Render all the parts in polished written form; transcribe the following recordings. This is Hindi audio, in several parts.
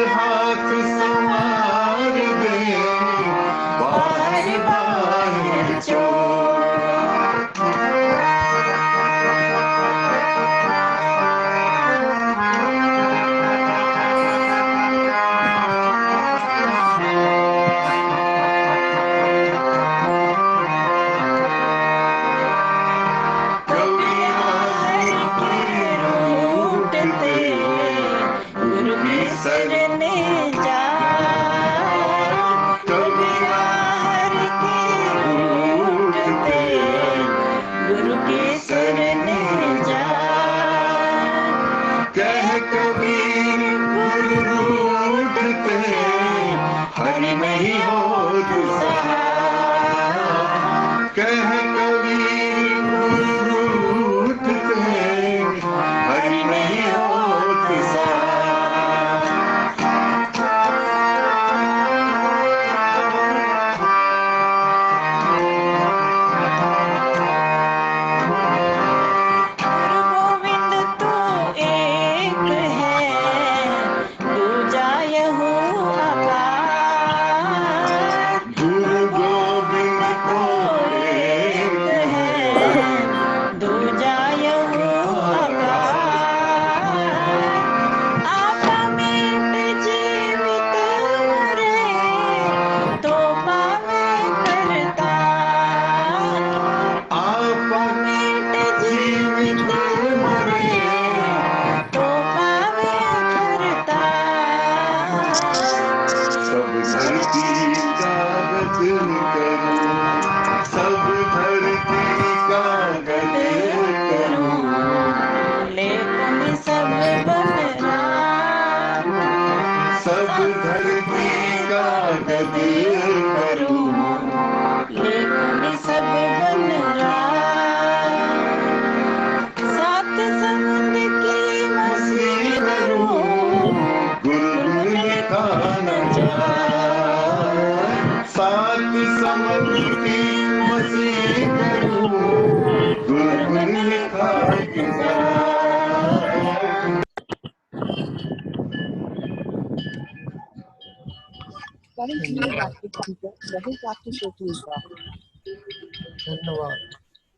हाथ संवार दे, बार बार चोट।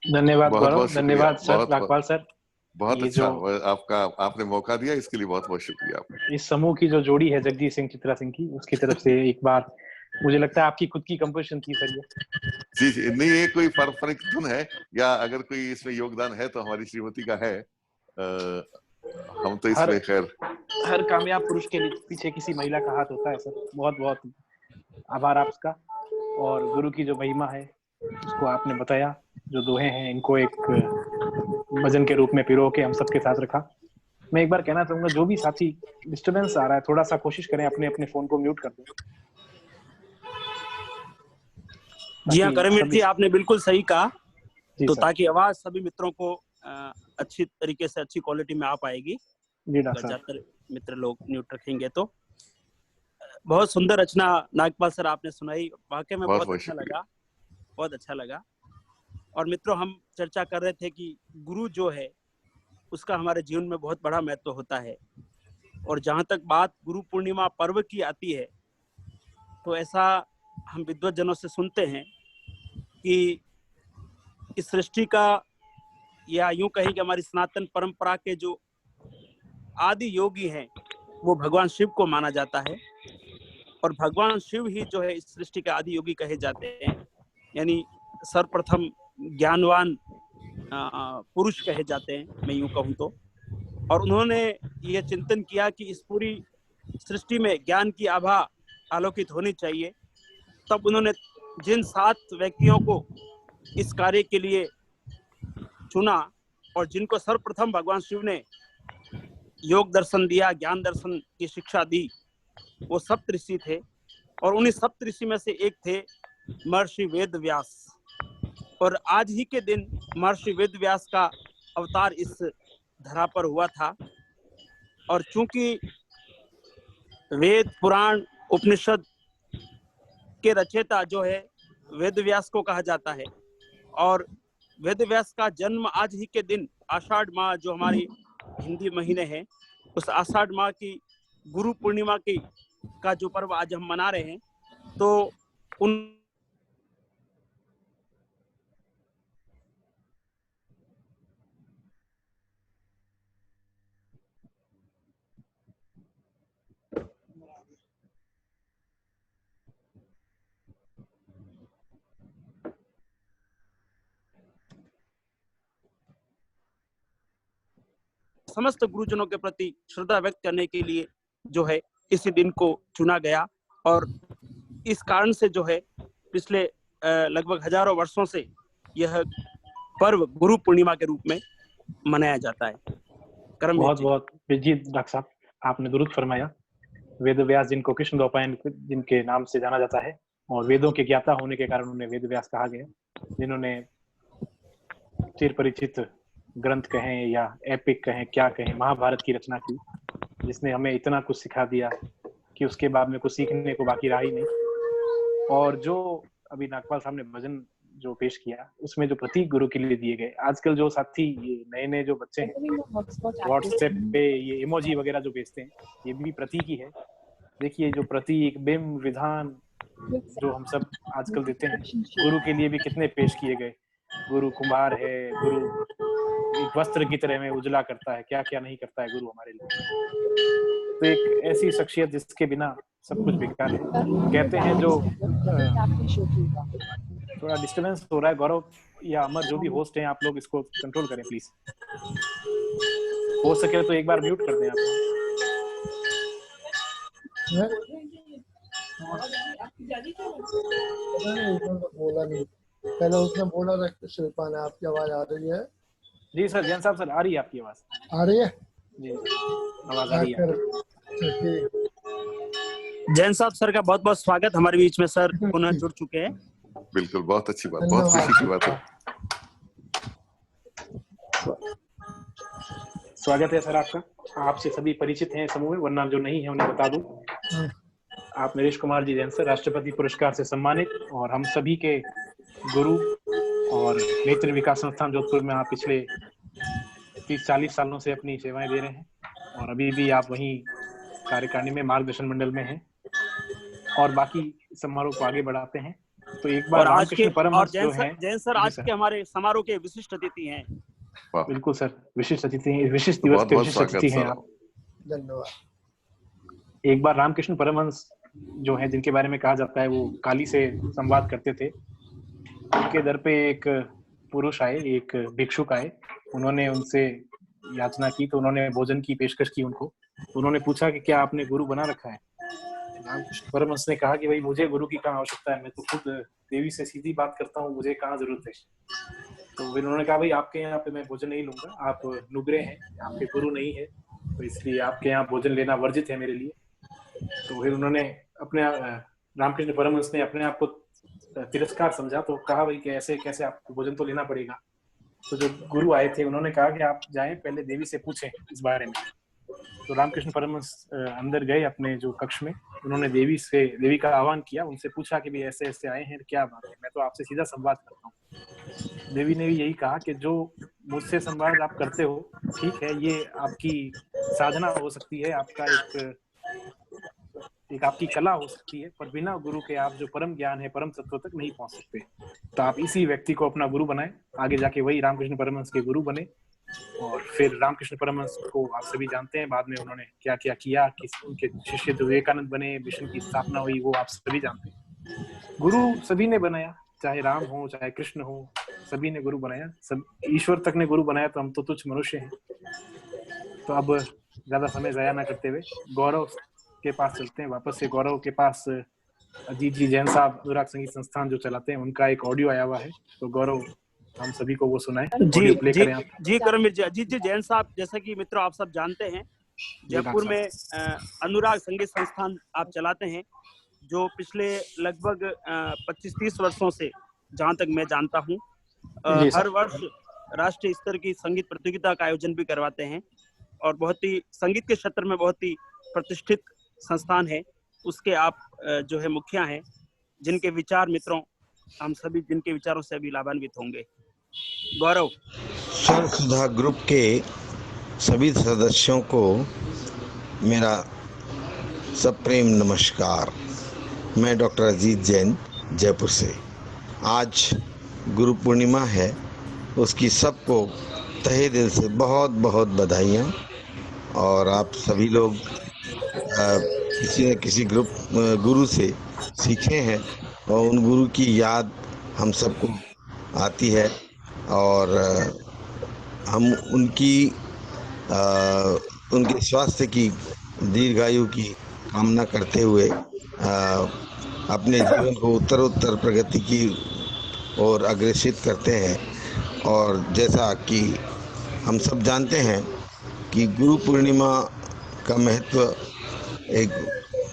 धन्यवाद बहुत गौरव, बहुत शुक्रिया, धन्यवाद सर, बहुत राघपाल सर। बहुत ये अच्छा जो आपका आपने मौका दिया, इसके लिए बहुत बहुत शुक्रिया आपका। इस समूह की जो जोड़ी है जगदीश सिंह चित्रा सिंह की, उसकी तरफ से एक बार मुझे लगता है आपकी खुद की कंपोजिशन थी सर ये। जी जी, नहीं ये कोई पारंपरिक धुन है, या अगर कोई इसमें योगदान है तो हमारी श्रीमती का है। हम तो इसमें हर कामयाब पुरुष के पीछे किसी महिला का हाथ होता है सर। बहुत बहुत आभार आपका। और गुरु की जो महिमा है उसको आपने बताया, जो दोहे हैं इनको एक भजन के रूप में पिरो के हम सबके साथ रखा। मैं एक बार कहना चाहूंगा, जो भी साथी डिस्टरबेंस आ रहा है थोड़ा सा कोशिश करें अपने अपने फोन को म्यूट कर दें। जी हाँ करमवीर जी, आपने बिल्कुल सही कहा। तो ताकि आवाज सभी मित्रों को अच्छी तरीके से अच्छी क्वालिटी में आ पाएगी, ज्यादातर मित्र लोग म्यूट रखेंगे तो। बहुत सुंदर रचना नागपाल सर आपने सुनाई, वाकई में बहुत अच्छा लगा, बहुत अच्छा लगा। और मित्रों, हम चर्चा कर रहे थे कि गुरु जो है उसका हमारे जीवन में बहुत बड़ा महत्व होता है। और जहाँ तक बात गुरु पूर्णिमा पर्व की आती है, तो ऐसा हम विद्वत जनों से सुनते हैं कि इस सृष्टि का, या यूं कहें कि हमारी सनातन परंपरा के जो आदि योगी हैं वो भगवान शिव को माना जाता है। और भगवान शिव ही जो है इस सृष्टि के आदि योगी कहे जाते हैं, यानी सर्वप्रथम ज्ञानवान पुरुष कहे जाते हैं, मैं यूं कहूं तो। और उन्होंने ये चिंतन किया कि इस पूरी सृष्टि में ज्ञान की आभा आलोकित होनी चाहिए। तब उन्होंने जिन 7 व्यक्तियों को इस कार्य के लिए चुना और जिनको सर्वप्रथम भगवान शिव ने योग दर्शन दिया, ज्ञान दर्शन की शिक्षा दी, वो सप्तऋषि थे। और उन्हीं सप्तऋषि में से एक थे महर्षि वेद व्यास। और आज ही के दिन महर्षि वेद व्यास का अवतार इस धरा पर हुआ था। और चूंकि वेद पुराण उपनिषद के रचयिता जो है वेद व्यास को कहा जाता है, और वेद व्यास का जन्म आज ही के दिन आषाढ़ माह, जो हमारी हिंदी महीने हैं, उस आषाढ़ माह की गुरु पूर्णिमा का जो पर्व आज हम मना रहे हैं, तो उन समस्त गुरुजनों के प्रति श्रद्धा व्यक्त करने के लिए जो है इसी दिन को चुना गया। और इस कारण से जो है पिछले लगभग हजारों वर्षों से यह पर्व गुरु पूर्णिमा के रूप में मनाया जाता है। बहुत बहुत जी डॉक्टर साहब, आपने दुरुस्त फरमाया। वेद व्यास जिनको कृष्ण द्वैपायन जिनके नाम से जाना जाता है और वेदों के ज्ञाता होने के कारण उन्हें वेद व्यास कहा गया, जिन्होंने चिर परिचित ग्रंथ कहें या एपिक कहें, क्या कहें, महाभारत की रचना की, जिसने हमें इतना कुछ सिखा दिया कि उसके बाद में कुछ सीखने को बाकी रहा ही नहीं। और जो अभी नागपाल साहब ने भजन जो पेश किया, उसमें जो प्रतीक गुरु के लिए दिए गए, आजकल जो साथी ये नए नए जो बच्चे हैं व्हाट्सएप पे ये इमोजी वगैरह जो भेजते हैं, ये भी प्रतीक ही है। देखिए जो प्रतीक, बिंब, विधान जो हम सब आजकल देते हैं, गुरु के लिए भी कितने पेश किए गए। गुरु कुम्हार है, गुरु एक वस्त्र की तरह में उजला करता है, क्या क्या नहीं करता है गुरु हमारे लिए। तो एक ऐसी शख्सियत जिसके बिना सब कुछ बेकार है। कहते हैं जो थोड़ा डिस्टर्बेंस हो रहा है, गौरव या अमर जो भी होस्ट हैं, आप लोग इसको कंट्रोल करें प्लीज। हो सके तो एक बार म्यूट कर दें आप। बोला नहीं, पहले उसने बोला था शिल्पा ने। आपकी आवाज आ रही है? जी सर, जैन साहब सर, आ रही है आपकी आवाज? आ रही है जी, आवाज आ रही है। जैन साहब सर का बहुत बहुत स्वागत हमारे बीच में। सर पुनः जुड़ चुके हैं। बिल्कुल, बहुत अच्छी बात, बहुत खुशी की बात है। स्वागत है सर आपका। आपसे सभी परिचित हैं समूह में, वरना जो नहीं है उन्हें बता दूं। आप नरेश कुमार जी जैन सर, राष्ट्रपति पुरस्कार से सम्मानित और हम सभी के गुरु और नेत्र विकास संस्थान जोधपुर में आप पिछले 30-40 सालों से अपनी सेवाएं दे रहे हैं और अभी भी आप वहीं कार्यकारिणी में मार्गदर्शन मंडल में हैं और बाकी समारोह को आगे बढ़ाते हैं। तो एक बार रामकृष्ण परमहंस जो हैं, जैन सर आज के हमारे समारोह के विशिष्ट अतिथि हैं। बिल्कुल सर, विशिष्ट अतिथि हैं, विशिष्ट दिवस के विशिष्ट अतिथि हैं आप। धन्यवाद। एक बार रामकृष्ण परमहंस जो है, जिनके बारे में कहा जाता है वो काली से संवाद करते थे, उनके दर पे एक पुरुष आए, एक भिक्षुक आए। उन्होंने उनसे याचना की तो उन्होंने भोजन की पेशकश की उनको। उन्होंने पूछा कि क्या आपने गुरु बना रखा है? रामकृष्ण परमहंस ने कहा कि भाई मुझे गुरु की कहाँ आवश्यकता है, मैं तो खुद देवी से सीधी बात करता हूँ, मुझे कहाँ जरूरत है। तो फिर उन्होंने कहा भाई आपके यहाँ पे मैं भोजन नहीं लूंगा, आप नुगरे हैं, आपके गुरु नहीं है, तो इसलिए आपके यहाँ भोजन लेना वर्जित है मेरे लिए। तो फिर उन्होंने अपने रामकृष्ण परमहंस ने अपने आप को तिरस्कार समझा, तो कहा भाई कि ऐसे कैसे, आपको भोजन तो लेना पड़ेगा। तो जो गुरु आए थे उन्होंने कहा कि आप जाएं, पहले देवी से पूछें इस बारे में। तो रामकृष्ण परमहंस अंदर गए अपने जो कक्ष में, उन्होंने देवी का आह्वान किया, उनसे पूछा कि भाई ऐसे ऐसे आए हैं, क्या बात है, मैं तो आपसे सीधा संवाद करता हूँ। देवी ने भी यही कहा कि जो मुझसे संवाद आप करते हो, ठीक है, ये आपकी साधना हो सकती है, आपका एक आपकी कला हो सकती है, पर बिना गुरु के आप जो परम ज्ञान है, परम तत्व तक नहीं पहुंच सकते। तो आप इसी व्यक्ति को अपना गुरु बनाएं, आगे जाके वही रामकृष्ण परमहंस के गुरु बने। और फिर रामकृष्ण परमहंस को आप सभी जानते हैं, बाद में उन्होंने क्या क्या किया, किस उनके शिष्य विवेकानंद बने, मिशन की स्थापना हुई, वो आप सभी जानते हैं। गुरु सभी ने बनाया, चाहे राम हो चाहे कृष्ण हो, सभी ने गुरु बनाया, सब ईश्वर तक ने गुरु बनाया, तो हम तो तुच्छ मनुष्य हैं। तो अब ज्यादा समय जाया ना करते हुए गौरव के पास चलते हैं वापस से। गौरव के पास अजीत जी जैन साहब अनुराग संगीत संस्थान जो चलाते हैं, उनका एक ऑडियो आया हुआ है, तो गौरव हम सभी को वो सुनाएं। जी करमवीर जी। अजीत जी जैन साहब, जैसा कि मित्रों आप सब जानते हैं, जयपुर में अनुराग संगीत संस्थान आप चलाते हैं, जो पिछले लगभग 25-30 वर्षों से, जहां तक मैं जानता हूं, हर वर्ष राष्ट्रीय स्तर की संगीत प्रतियोगिता का आयोजन भी करवाते हैं और बहुत ही संगीत के क्षेत्र में बहुत ही प्रतिष्ठित संस्थान है। उसके आप जो है मुखिया हैं, जिनके विचार मित्रों हम सभी जिनके विचारों से अभी लाभान्वित होंगे। गौरव। स्वर सुधा ग्रुप के सभी सदस्यों को मेरा सप्रेम नमस्कार। मैं डॉक्टर अजीत जैन, जयपुर से। आज गुरु पूर्णिमा है, उसकी सबको तहे दिल से बहुत बहुत बधाइयाँ। और आप सभी लोग किसी न किसी गुरु से सीखे हैं और उन गुरु की याद हम सबको आती है और हम उनके स्वास्थ्य की, दीर्घायु की कामना करते हुए अपने जीवन को उत्तरोत्तर प्रगति की ओर अग्रसित करते हैं। और जैसा कि हम सब जानते हैं कि गुरु पूर्णिमा का महत्व एक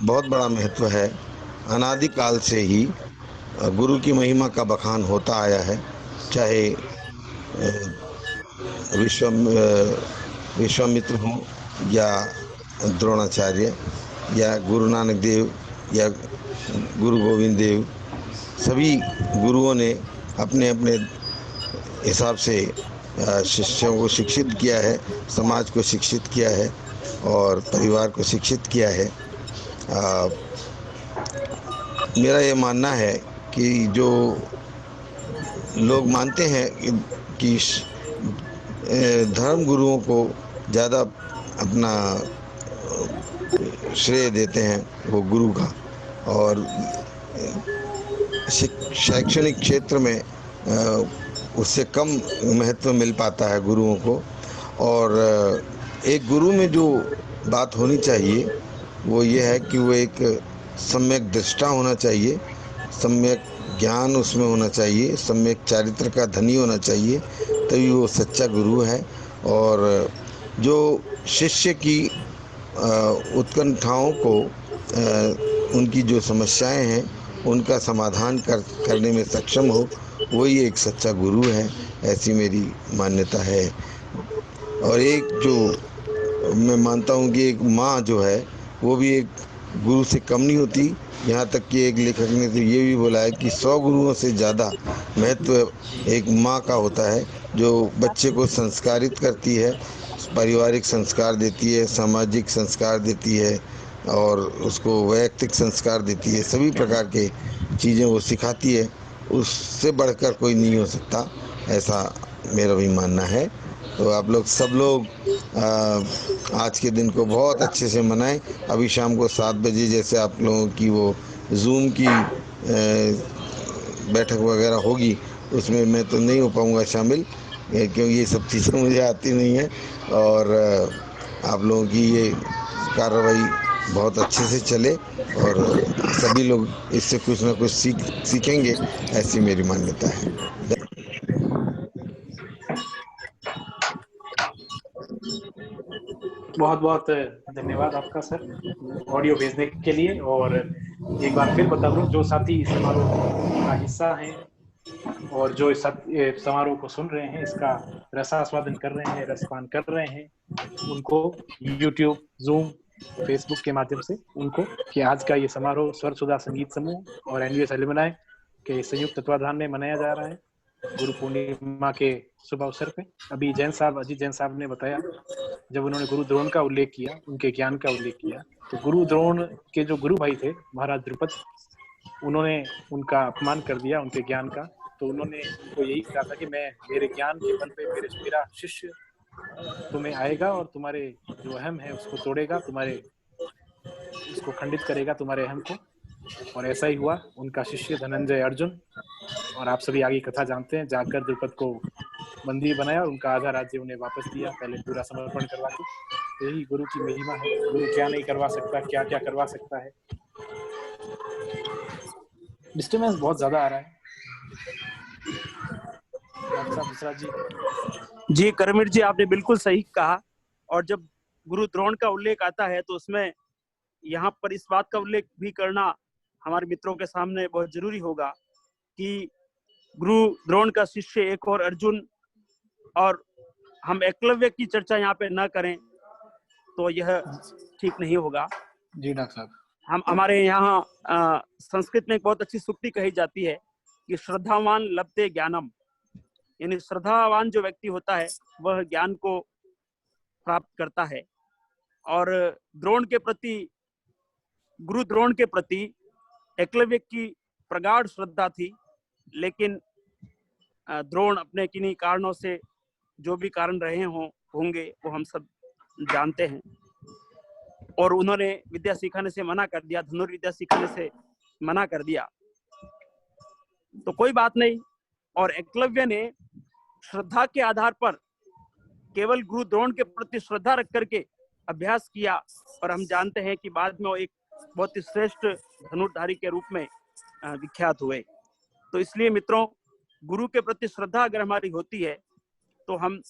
बहुत बड़ा महत्व है। अनादिकाल से ही गुरु की महिमा का बखान होता आया है, चाहे विश्वामित्र हों या द्रोणाचार्य या गुरु नानक देव या गुरु गोविंद देव। सभी गुरुओं ने अपने अपने हिसाब से शिष्यों को शिक्षित किया है, समाज को शिक्षित किया है और परिवार को शिक्षित किया है। मेरा ये मानना है कि जो लोग मानते हैं कि धर्म गुरुओं को ज़्यादा अपना श्रेय देते हैं वो गुरु का, और शैक्षणिक क्षेत्र में उससे कम महत्व मिल पाता है गुरुओं को। और एक गुरु में जो बात होनी चाहिए वो ये है कि वो एक सम्यक दृष्टा होना चाहिए, सम्यक ज्ञान उसमें होना चाहिए, सम्यक चारित्र का धनी होना चाहिए, तभी वो सच्चा गुरु है। और जो शिष्य की उत्कंठाओं को, उनकी जो समस्याएं हैं उनका समाधान करने में सक्षम हो, वही एक सच्चा गुरु है, ऐसी मेरी मान्यता है। और एक जो मैं मानता हूँ कि एक माँ जो है वो भी एक गुरु से कम नहीं होती। यहाँ तक कि एक लेखक ने तो ये भी बोला है कि 100 गुरुओं से ज़्यादा महत्व एक माँ का होता है, जो बच्चे को संस्कारित करती है, पारिवारिक संस्कार देती है, सामाजिक संस्कार देती है और उसको वैयक्तिक संस्कार देती है। सभी प्रकार के चीज़ें वो सिखाती है, उससे बढ़कर कोई नहीं हो सकता, ऐसा मेरा भी मानना है। तो आप लोग सब लोग आज के दिन को बहुत अच्छे से मनाएं। अभी शाम को 7 बजे जैसे आप लोगों की वो जूम की बैठक वगैरह होगी, उसमें मैं तो नहीं हो पाऊँगा शामिल, क्योंकि ये सब चीज़ें मुझे आती नहीं है। और आप लोगों की ये कार्रवाई बहुत अच्छे से चले और सभी लोग इससे कुछ ना कुछ सीखेंगे, ऐसी मेरी मान्यता है। बहुत बहुत धन्यवाद आपका सर ऑडियो भेजने के लिए। और एक बार फिर बता दूं, जो साथी इस समारोह का हिस्सा हैं और जो इस समारोह को सुन रहे हैं, इसका रसास्वादन कर रहे हैं, रसपान कर रहे हैं, उनको YouTube, Zoom, Facebook के माध्यम से उनको कि आज का ये समारोह स्वर सुधा संगीत समूह और एनवीएस एलुमनाई के संयुक्त तत्वाधान में मनाया जा रहा है गुरु पूर्णिमा के शुभ अवसर पे। अभी अजीत जैन साहब ने बताया, जब उन्होंने गुरु द्रोण का उल्लेख किया, उनके ज्ञान का उल्लेख किया, तो गुरु द्रोण के जो गुरु भाई थे महाराज द्रुपद, उन्होंने उनका अपमान कर दिया, उनके ज्ञान का। तो उन्होंने उनको यही कहा था कि मैं मेरे ज्ञान के बल पे मेरा शिष्य तुम्हें आएगा और तुम्हारे जो अहम है उसको तोड़ेगा, उसको खंडित करेगा, तुम्हारे अहम को। और ऐसा ही हुआ। उनका शिष्य धनंजय अर्जुन, और आप सभी आगे कथा जानते हैं, जाकर द्रुपद को बंदी बनाया और उनका आधा राज्य उन्हें वापस दिया, पहले पूरा समर्पण करवा के। यही गुरु की महिमा है। गुरु क्या नहीं करवा सकता, क्या क्या करवा सकता है। डिस्टर्बेंस बहुत ज्यादा आ रहा है डॉक्टर साहब मिश्रा जी। करमीर जी, आपने बिल्कुल सही कहा। और जब गुरु द्रोण का उल्लेख आता है तो उसमें यहाँ पर इस बात का उल्लेख भी करना हमारे मित्रों के सामने बहुत जरूरी होगा कि गुरु द्रोण का शिष्य एक और अर्जुन, और हम एकलव्य की चर्चा यहाँ पे ना करें तो यह ठीक नहीं होगा। जी डॉक्टर साहब, हमारे यहाँ संस्कृत में एक बहुत अच्छी सूक्ति कही जाती है कि श्रद्धावान लभते ज्ञानम, यानी श्रद्धावान जो व्यक्ति होता है वह ज्ञान को प्राप्त करता है। और द्रोण के प्रति गुरु द्रोण के प्रति एकलव्य की प्रगाढ़ श्रद्धा थी, लेकिन द्रोण अपने किन्हीं कारणों से, जो भी कारण रहे होंगे वो हम सब जानते हैं, और उन्होंने विद्या सिखाने से मना कर दिया, धनुर्विद्या सिखाने से मना कर दिया। तो कोई बात नहीं, और एकलव्य ने श्रद्धा के आधार पर केवल गुरु द्रोण के प्रति श्रद्धा रख करके अभ्यास किया, और हम जानते हैं कि बाद में वो एक बहुत ही श्रेष्ठ धनुर्धारी के रूप में विख्यात हुए। तो इसलिए मित्रों, गुरु के प्रति श्रद्धा अगर हमारी होती है तो हम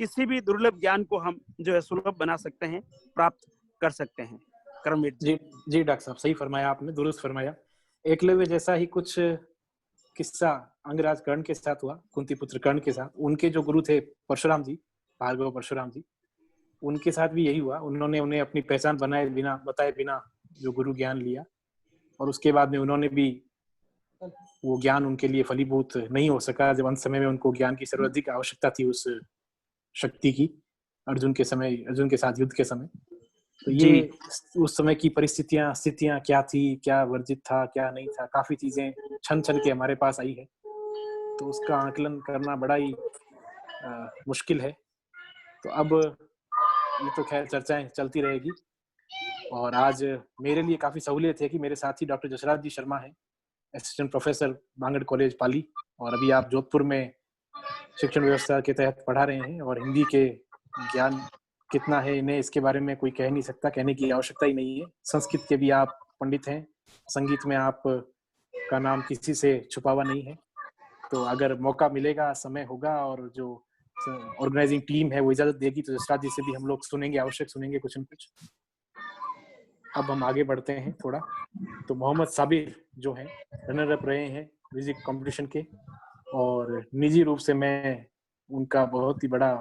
किसी भी दुर्लभ ज्ञान को हम जो है सुलभ बना सकते हैं, प्राप्त कर सकते हैं। कर्मवीर जी डॉक्टर साहब, सही फरमाया आपने, दुरुस्त फरमाया। एकलव्य जैसा ही कुछ किस्सा अंगराज कर्ण के साथ हुआ, कुंती पुत्र कर्ण के साथ। उनके जो गुरु थे परशुराम जी, भार्गव परशुराम जी, उनके साथ भी यही हुआ। उन्होंने उन्हें अपनी पहचान बताए बिना जो गुरु ज्ञान लिया, और उसके बाद में उन्होंने भी वो ज्ञान उनके लिए फलीभूत नहीं हो सका। जब अंत समय में उनको ज्ञान की सर्वाधिक आवश्यकता थी उस शक्ति की, अर्जुन के साथ युद्ध के समय। तो ये उस समय की स्थितियां क्या थी, क्या वर्जित था, क्या नहीं था, काफी चीजें छन के हमारे पास आई है। तो उसका आकलन करना बड़ा ही मुश्किल है। तो अब ये तो खैर चर्चाएं चलती रहेगी, और आज मेरे लिए काफी सहूलियत है कि मेरे साथी डॉक्टर जसराज जी शर्मा हैं, असिस्टेंट प्रोफेसर बांगड़ कॉलेज पाली, और अभी आप जोधपुर में शिक्षण व्यवस्था के तहत पढ़ा रहे हैं। और हिंदी के ज्ञान कितना है इन्हें, इसके बारे में कोई कह नहीं सकता, कहने की आवश्यकता ही नहीं है। संस्कृत के भी आप पंडित हैं, संगीत में आप का नाम किसी से छुपा हुआ नहीं है। तो अगर मौका मिलेगा, समय होगा, और जो ऑर्गेनाइजिंग टीम है वो इजाजत देगी, तो जसराज जी से भी हम लोग आवश्यक सुनेंगे कुछ न कुछ। अब हम आगे बढ़ते हैं थोड़ा। तो मोहम्मद साबिर जो हैं, रनर अप रहे हैं म्यूजिक कंपटीशन के, और निजी रूप से मैं उनका बहुत ही बड़ा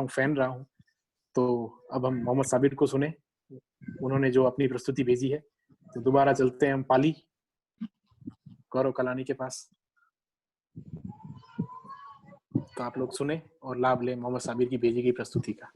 फैन रहा हूँ। तो अब हम मोहम्मद साबिर को सुने, उन्होंने जो अपनी प्रस्तुति भेजी है। तो दोबारा चलते हैं हम पाली, गौरव कलानी के पास। तो आप लोग सुने और लाभ लें मोहम्मद साबिर की भेजी गई प्रस्तुति का।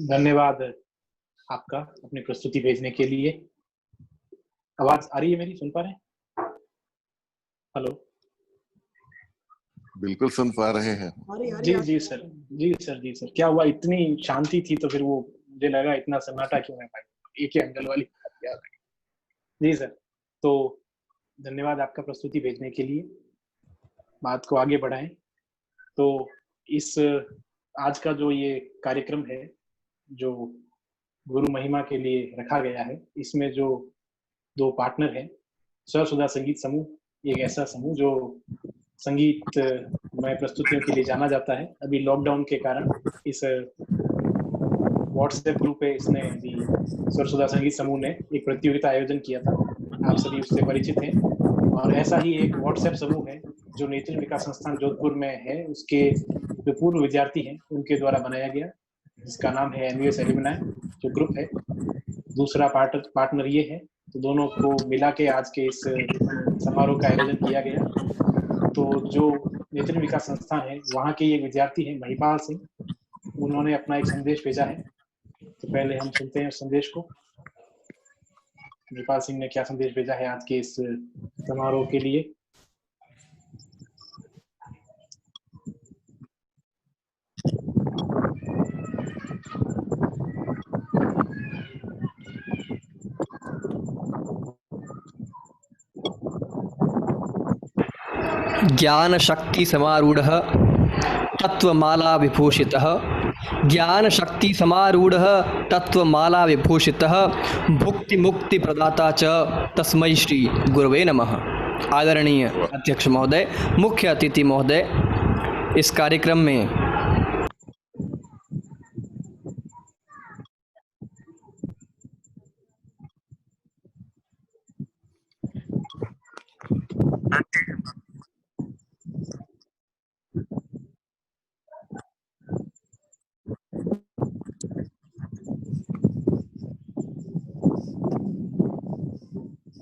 धन्यवाद आपका अपनी प्रस्तुति भेजने के लिए। आवाज आ रही है मेरी, सुन पा रहे हैं? हेलो, बिल्कुल सुन पा रहे हैं। जी जी सर, जी सर, जी सर। क्या हुआ, इतनी शांति थी तो फिर वो मुझे लगा इतना सन्नाटा क्यों है भाई, एक ही एंगल वाली बात याद है। जी सर, तो धन्यवाद आपका प्रस्तुति भेजने के लिए। बात को आगे बढ़ाएं तो इस आज का जो ये कार्यक्रम है जो गुरु महिमा के लिए रखा गया है, इसमें जो दो पार्टनर हैं, सरसुधा संगीत समूह एक ऐसा समूह जो संगीत में प्रस्तुतियों के लिए जाना जाता है। अभी लॉकडाउन के कारण इस व्हाट्सएप ग्रुप पे इसने भी सरसुधा संगीत समूह ने एक प्रतियोगिता आयोजन किया था, आप सभी उससे परिचित हैं। और ऐसा ही एक व्हाट्सएप समूह है जो नेत्र विकास संस्थान जोधपुर में है, उसके जो पूर्व विद्यार्थी हैं उनके द्वारा बनाया गया, जिसका नाम है एनवीएस एल्यूमिनाई जो ग्रुप है। दूसरा पार्टनर ये है, तो दोनों को मिला के आज के इस समारोह का आयोजन किया गया। तो जो नेत्र विकास संस्थान है वहाँ के एक विद्यार्थी हैं महिपाल सिंह, उन्होंने अपना एक संदेश भेजा है, तो पहले हम सुनते हैं उस संदेश को। महिपाल सिंह ने क्या संदेश भेजा है आज के इस समारोह के लिए। ज्ञान शक्ति समारूढ़ तत्वमाला विभूषितः, ज्ञान शक्ति समारूढ़ तत्वमाला विभूषितः, भुक्ति मुक्ति प्रदाता च तस्मै श्री गुरवे नमः। आदरणीय अध्यक्ष महोदय, मुख्य अतिथि महोदय, इस कार्यक्रम में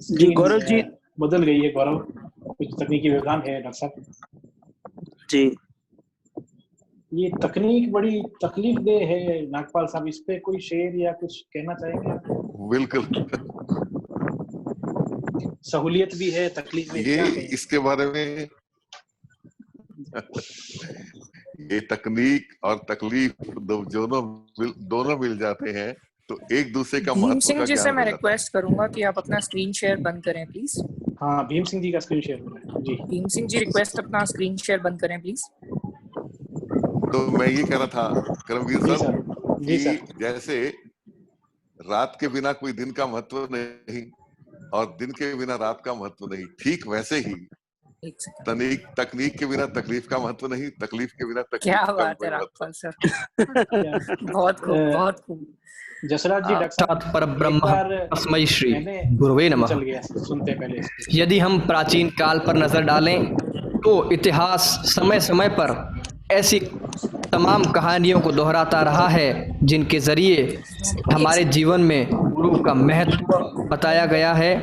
जी गौरव जी बदल गई है। गौरव, कुछ तकनीकी व्यवधान है डॉक्टर साहब जी। ये तकनीक बड़ी तकलीफ दे है नागपाल साहब, इस पे कोई शेर या कुछ कहना चाहेंगे आप? बिल्कुल, सहूलियत भी है, तकलीफ भी ये इसके बारे में ये तकनीक और तकलीफ दोनों मिल जाते हैं तो एक दूसरे का भीम सिंह जी से मैं रिक्वेस्ट करूंगा कि आप अपना स्क्रीन शेयर बंद करें प्लीज। हाँ, भीम सिंह जी का स्क्रीन शेयर हो रहा है जी। भीम सिंह जी रिक्वेस्ट अपना स्क्रीन शेयर बंद करें प्लीज। तो मैं ये कह रहा था करमवीर सर कि जैसे रात के बिना कोई दिन का महत्व नहीं और दिन के बिना रात का महत्व नहीं, ठीक वैसे ही तकनीक के बिना तकलीफ का महत्व नहीं, तकलीफ के बिना तकनीक क्या का बात है रामपाल सर, बहुत खूब, बहुत खूब। जसराज जी, साक्षात परब्रह्म तस्मै श्री गुरुवे नमः। सुनते पहले यदि हम प्राचीन काल पर नजर डालें तो इतिहास समय समय पर ऐसी तमाम कहानियों को दोहराता रहा है जिनके जरिए हमारे जीवन में गुरु का महत्व बताया गया है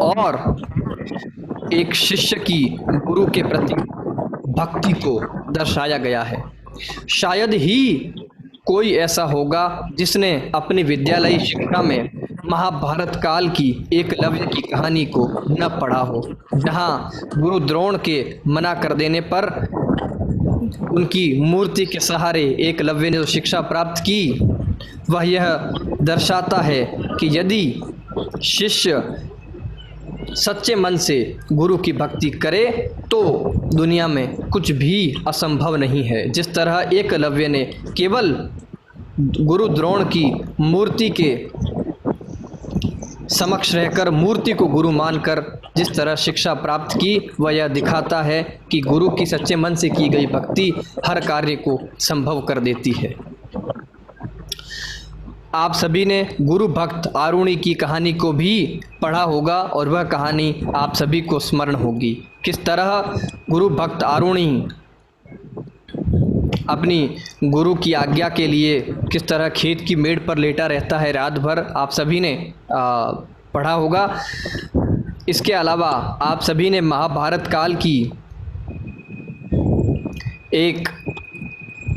और एक शिष्य की गुरु के प्रति भक्ति को दर्शाया गया है। शायद ही कोई ऐसा होगा जिसने अपनी विद्यालयी शिक्षा में महाभारत काल की एकलव्य की कहानी को न पढ़ा हो, जहां गुरु द्रोण के मना कर देने पर उनकी मूर्ति के सहारे एकलव्य ने जो शिक्षा प्राप्त की वह यह दर्शाता है कि यदि शिष्य सच्चे मन से गुरु की भक्ति करे तो दुनिया में कुछ भी असंभव नहीं है। जिस तरह एकलव्य ने केवल गुरु द्रोण की मूर्ति के समक्ष रहकर मूर्ति को गुरु मानकर जिस तरह शिक्षा प्राप्त की, वह यह दिखाता है कि गुरु की सच्चे मन से की गई भक्ति हर कार्य को संभव कर देती है। आप सभी ने गुरु भक्त आरुणि की कहानी को भी पढ़ा होगा और वह कहानी आप सभी को स्मरण होगी। किस तरह गुरु भक्त आरुणि अपनी गुरु की आज्ञा के लिए किस तरह खेत की मेड़ पर लेटा रहता है रात भर, आप सभी ने पढ़ा होगा। इसके अलावा आप सभी ने महाभारत काल की एक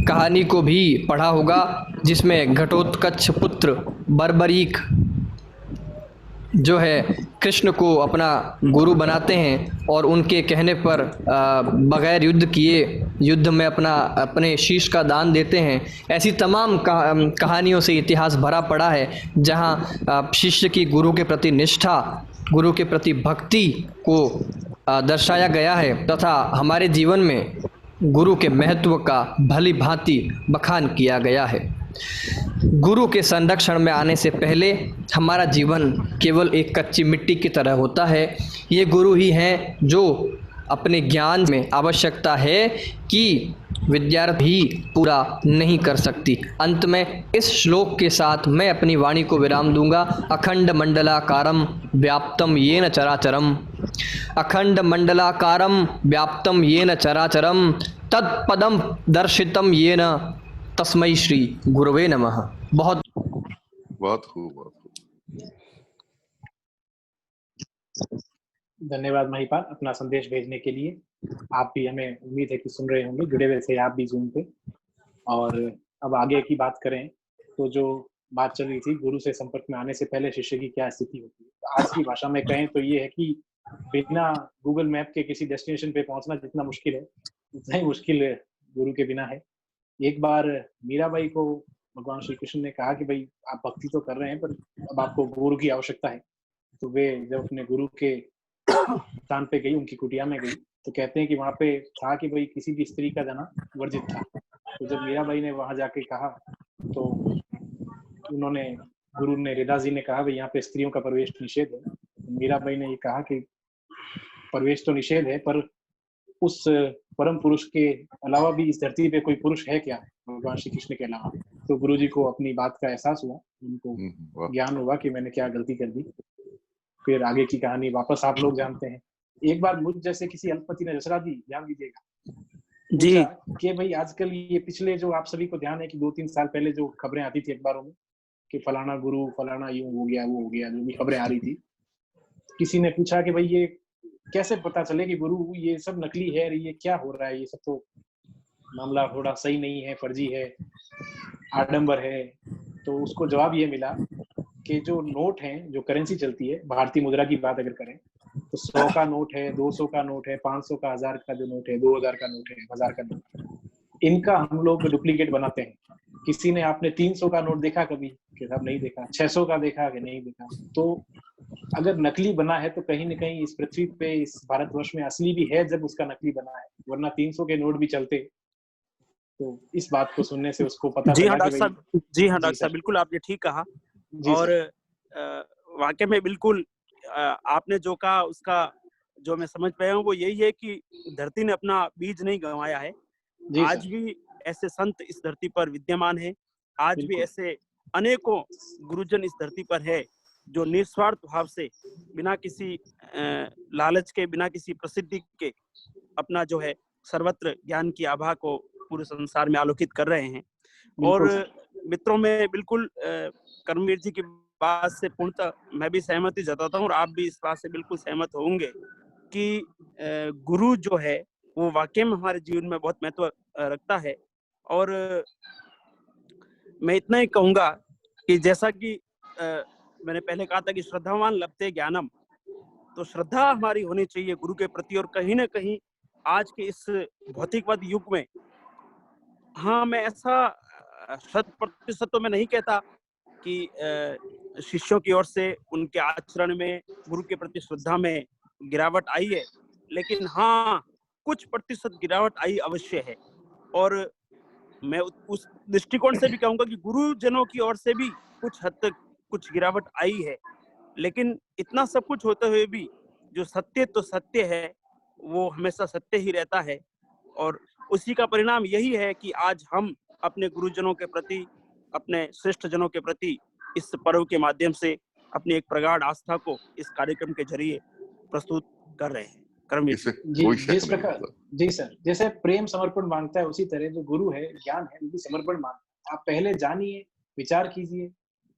कहानी को भी पढ़ा होगा जिसमें घटोत्कच पुत्र बर्बरीक जो है कृष्ण को अपना गुरु बनाते हैं और उनके कहने पर बगैर युद्ध किए युद्ध में अपने शीश का दान देते हैं। ऐसी तमाम कहानियों से इतिहास भरा पड़ा है जहां शिष्य की गुरु के प्रति निष्ठा, गुरु के प्रति भक्ति को दर्शाया गया है तथा हमारे जीवन में गुरु के महत्व का भली भांति बखान किया गया है। गुरु के संरक्षण में आने से पहले हमारा जीवन केवल एक कच्ची मिट्टी की तरह होता है। ये गुरु ही हैं जो अपने ज्ञान में आवश्यकता है कि विद्यार्थी भी पूरा नहीं कर सकती। अंत में इस श्लोक के साथ मैं अपनी वाणी को विराम दूंगा। अखंड मंडलाकारम व्याप्तम येन चराचरम, अखंड मंडलाकारम व्याप्तम येन चराचरम तत्पदम दर्शितम येन तस्मै श्री गुरुवे नमः। बहुत खूब, बहुत खूब। धन्यवाद महिपाल अपना संदेश भेजने के लिए। आप भी, हमें उम्मीद है कि सुन रहे होंगे, जुड़े हुए थे आप भी जूम पे। और अब आगे की बात करें तो जो बात चल रही थी गुरु से संपर्क में आने से पहले शिष्य की क्या स्थिति होती है, तो आज की भाषा में कहें तो ये है कि बिना गूगल मैप के किसी डेस्टिनेशन पे पहुंचना जितना मुश्किल है उतना ही मुश्किल गुरु के बिना है। एक बार मीराबाई को भगवान श्री कृष्ण ने कहा कि भाई आप भक्ति तो कर रहे हैं पर अब आपको गुरु की आवश्यकता है। तो वे जब अपने गुरु के स्थान पे गई, उनकी कुटिया में गई, तो कहते हैं कि वहां पे था कि भाई किसी भी स्त्री का जाना वर्जित था। तो जब मीराबाई ने वहां जाके कहा तो उन्होंने, गुरु ने, रिदा जी ने कहा भाई यहाँ पे स्त्रियों का प्रवेश निषेध है। मीराबाई ने ये कहा कि प्रवेश तो निषेध है पर उस परम पुरुष के अलावा भी इस धरती पे कोई पुरुष है क्या भगवान श्री कृष्ण के अलावा। तो गुरु जी को अपनी बात का एहसास हुआ, उनको ज्ञान हुआ कि मैंने क्या गलती कर दी। फिर आगे की कहानी वापस आप लोग जानते हैं। एक बार मुझ जैसे किसी अल्पपति ने, जसरा जी ध्यान दीजिएगा जी, कि भाई आजकल ये पिछले जो आप सभी को ध्यान है कि 2-3 साल पहले जो खबरें आती थी अखबारों में कि फलाना गुरु, फलाना यूं हो गया, वो हो गया, जो भी खबरें आ रही थी, किसी ने पूछा कि भाई ये कैसे पता चले कि गुरु ये सब नकली है, ये क्या हो रहा है, ये सब तो मामला थोड़ा सही नहीं है, फर्जी है, आडंबर है। तो उसको जवाब ये मिला कि जो नोट हैं, जो करेंसी चलती है, भारतीय मुद्रा की बात अगर करें तो 100 का नोट है, 200 का नोट है, 500 का, 1000 का जो नोट है, 2000 का नोट है, 1000 का नोट, इनका हम लोग डुप्लीकेट बनाते हैं। किसी ने, आपने 300 का नोट देखा कभी कि साहब नहीं देखा, 600 का देखा कि नहीं देखा। तो अगर नकली बना है तो कहीं न कहीं इस पृथ्वी पे, इस भारतवर्ष में असली भी है जब उसका नकली बना है, वरना 300 के नोट भी चलते तो इस बात को सुनने से उसको पता जी चला हाँ कि डॉक्टर साहब, जी हाँ डॉक्टर साहब, बिल्कुल आपने ठीक कहा। और वाकई में बिल्कुल आपने जो कहा उसका जो मैं समझ पाया हूँ वो यही है कि धरती ने अपना बीज नहीं गंवाया है। आज भी ऐसे संत इस धरती पर विद्यमान है, आज भी ऐसे अनेकों गुरुजन इस धरती पर है जो निस्वार्थ भाव से बिना किसी लालच के, बिना किसी प्रसिद्धि के अपना जो है सर्वत्र ज्ञान की आभा को पूरे संसार में आलोकित कर रहे हैं। और मित्रों में बिल्कुल कर्मवीर जी की बात से पूर्णतः मैं भी सहमति जताता हूँ और आप भी इस बात से बिल्कुल सहमत होंगे कि गुरु जो है वो वाकई में हमारे जीवन में बहुत महत्व रखता है। और मैं इतना ही कहूंगा कि जैसा कि मैंने पहले कहा था कि श्रद्धावान लभते ज्ञानम, तो श्रद्धा हमारी होनी चाहिए गुरु के प्रति। और कहीं ना कहीं आज के इस भौतिकवाद युग में, हाँ मैं ऐसा 100% तो मैं नहीं कहता कि शिष्यों की ओर से उनके आचरण में गुरु के प्रति श्रद्धा में गिरावट आई है, लेकिन हाँ कुछ प्रतिशत गिरावट आई अवश्य है। और मैं उस दृष्टिकोण से भी कहूंगा कि गुरुजनों की ओर से भी कुछ हद तक कुछ गिरावट आई है, लेकिन इतना सब कुछ होते हुए भी जो सत्य तो सत्य है वो हमेशा सत्य ही रहता है। और उसी का परिणाम यही है कि आज हम अपने गुरुजनों के प्रति, अपने श्रेष्ठ जनों के प्रति इस पर्व के माध्यम से अपनी एक प्रगाढ़ आस्था को इस कार्यक्रम के जरिए प्रस्तुत कर रहे हैं। जिस प्रकार, जी सर, जैसे प्रेम समर्पण मांगता है उसी तरह जो गुरु है, ज्ञान है, वो भी समर्पण मांगता है। आप पहले जानिए, विचार कीजिए,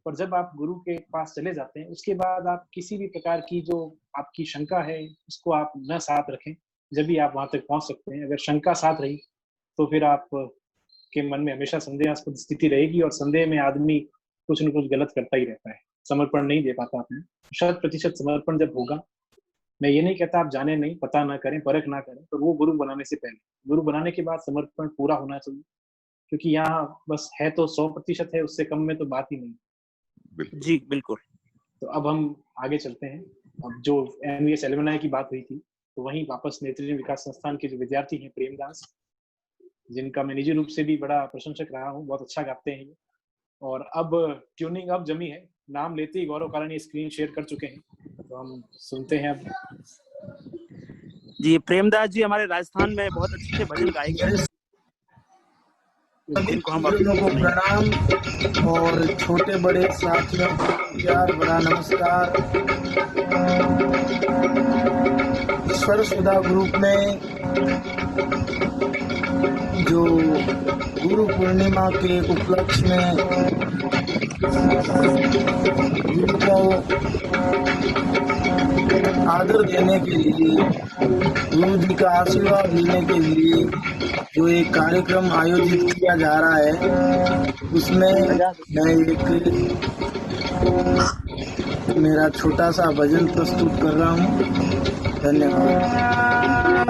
और जब आप गुरु के पास चले जाते हैं उसके बाद आप किसी भी प्रकार की जो आपकी शंका है उसको आप न साथ रखें, जब भी आप वहां तक पहुंच सकते हैं। अगर शंका साथ रही तो फिर आप के मन में हमेशा संदेहास्पद स्थिति रहेगी और संदेह में आदमी कुछ न कुछ गलत करता ही रहता है, समर्पण नहीं दे पाता अपने। 100% समर्पण जब होगा, मैं ये नहीं कहता आप जाने नहीं, पता ना करें, परख ना करें, तो वो गुरु बनाने से पहले, गुरु बनाने के बाद समर्पण पूरा होना चाहिए, क्योंकि यहाँ बस है तो 100% है, उससे कम में तो बात ही नहीं। जी बिल्कुल। तो अब हम आगे चलते हैं। अब जो एमवीएस एलुमनाई की बात हुई थी, तो वहीं वापस नेत्रहीन विकास संस्थान के जो विद्यार्थी हैं प्रेमदास, जिनका मैं निजी रूप से भी बड़ा प्रशंसक रहा हूँ, बहुत अच्छा गाते हैं। और अब ट्यूनिंग अब जमी है, नाम लेते ही गौरव कालानी स्क्रीन शेयर कर चुके हैं, तो हम सुनते हैं अब। जी प्रेमदास जी हमारे राजस्थान में बहुत अच्छे भजन गायक हैं, जिनको हम को प्रणाम और छोटे बड़े साथियों को प्यार भरा नमस्कार। ईश्वर सुधा ग्रुप में जो गुरु पूर्णिमा के उपलक्ष्य में गुरु को आदर देने के लिए, गुरु जी का आशीर्वाद लेने के लिए जो एक कार्यक्रम आयोजित किया जा रहा है, उसमें मैं एक मेरा छोटा सा भजन प्रस्तुत कर रहा हूँ। धन्यवाद।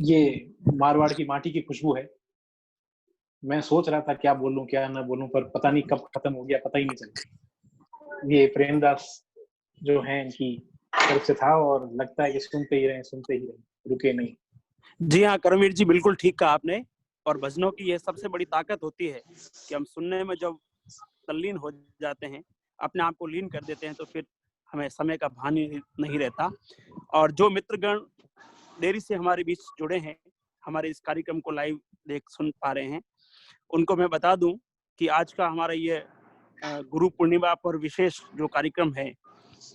ये मारवाड़ की माटी की खुशबू है। मैं सोच रहा था क्या बोलूं क्या ना बोलूं, पर पता नहीं कब खत्म हो गया, पता ही नहीं चला। ये प्रेमदास जो है इनकी तरफ से था, और लगता है कि सुनते ही रहे, रुके नहीं। जी हाँ करमवीर जी, बिल्कुल ठीक कहा आपने। और भजनों की यह सबसे बड़ी ताकत होती है कि हम सुनने में जब तल्लीन हो जाते हैं, अपने आप को लीन कर देते हैं, तो फिर हमें समय का भान ही नहीं रहता। और जो मित्रगण देरी से हमारे बीच जुड़े हैं, हमारे इस कार्यक्रम को लाइव देख सुन पा रहे हैं, उनको मैं बता दूं कि आज का हमारा ये गुरु पूर्णिमा पर विशेष जो कार्यक्रम है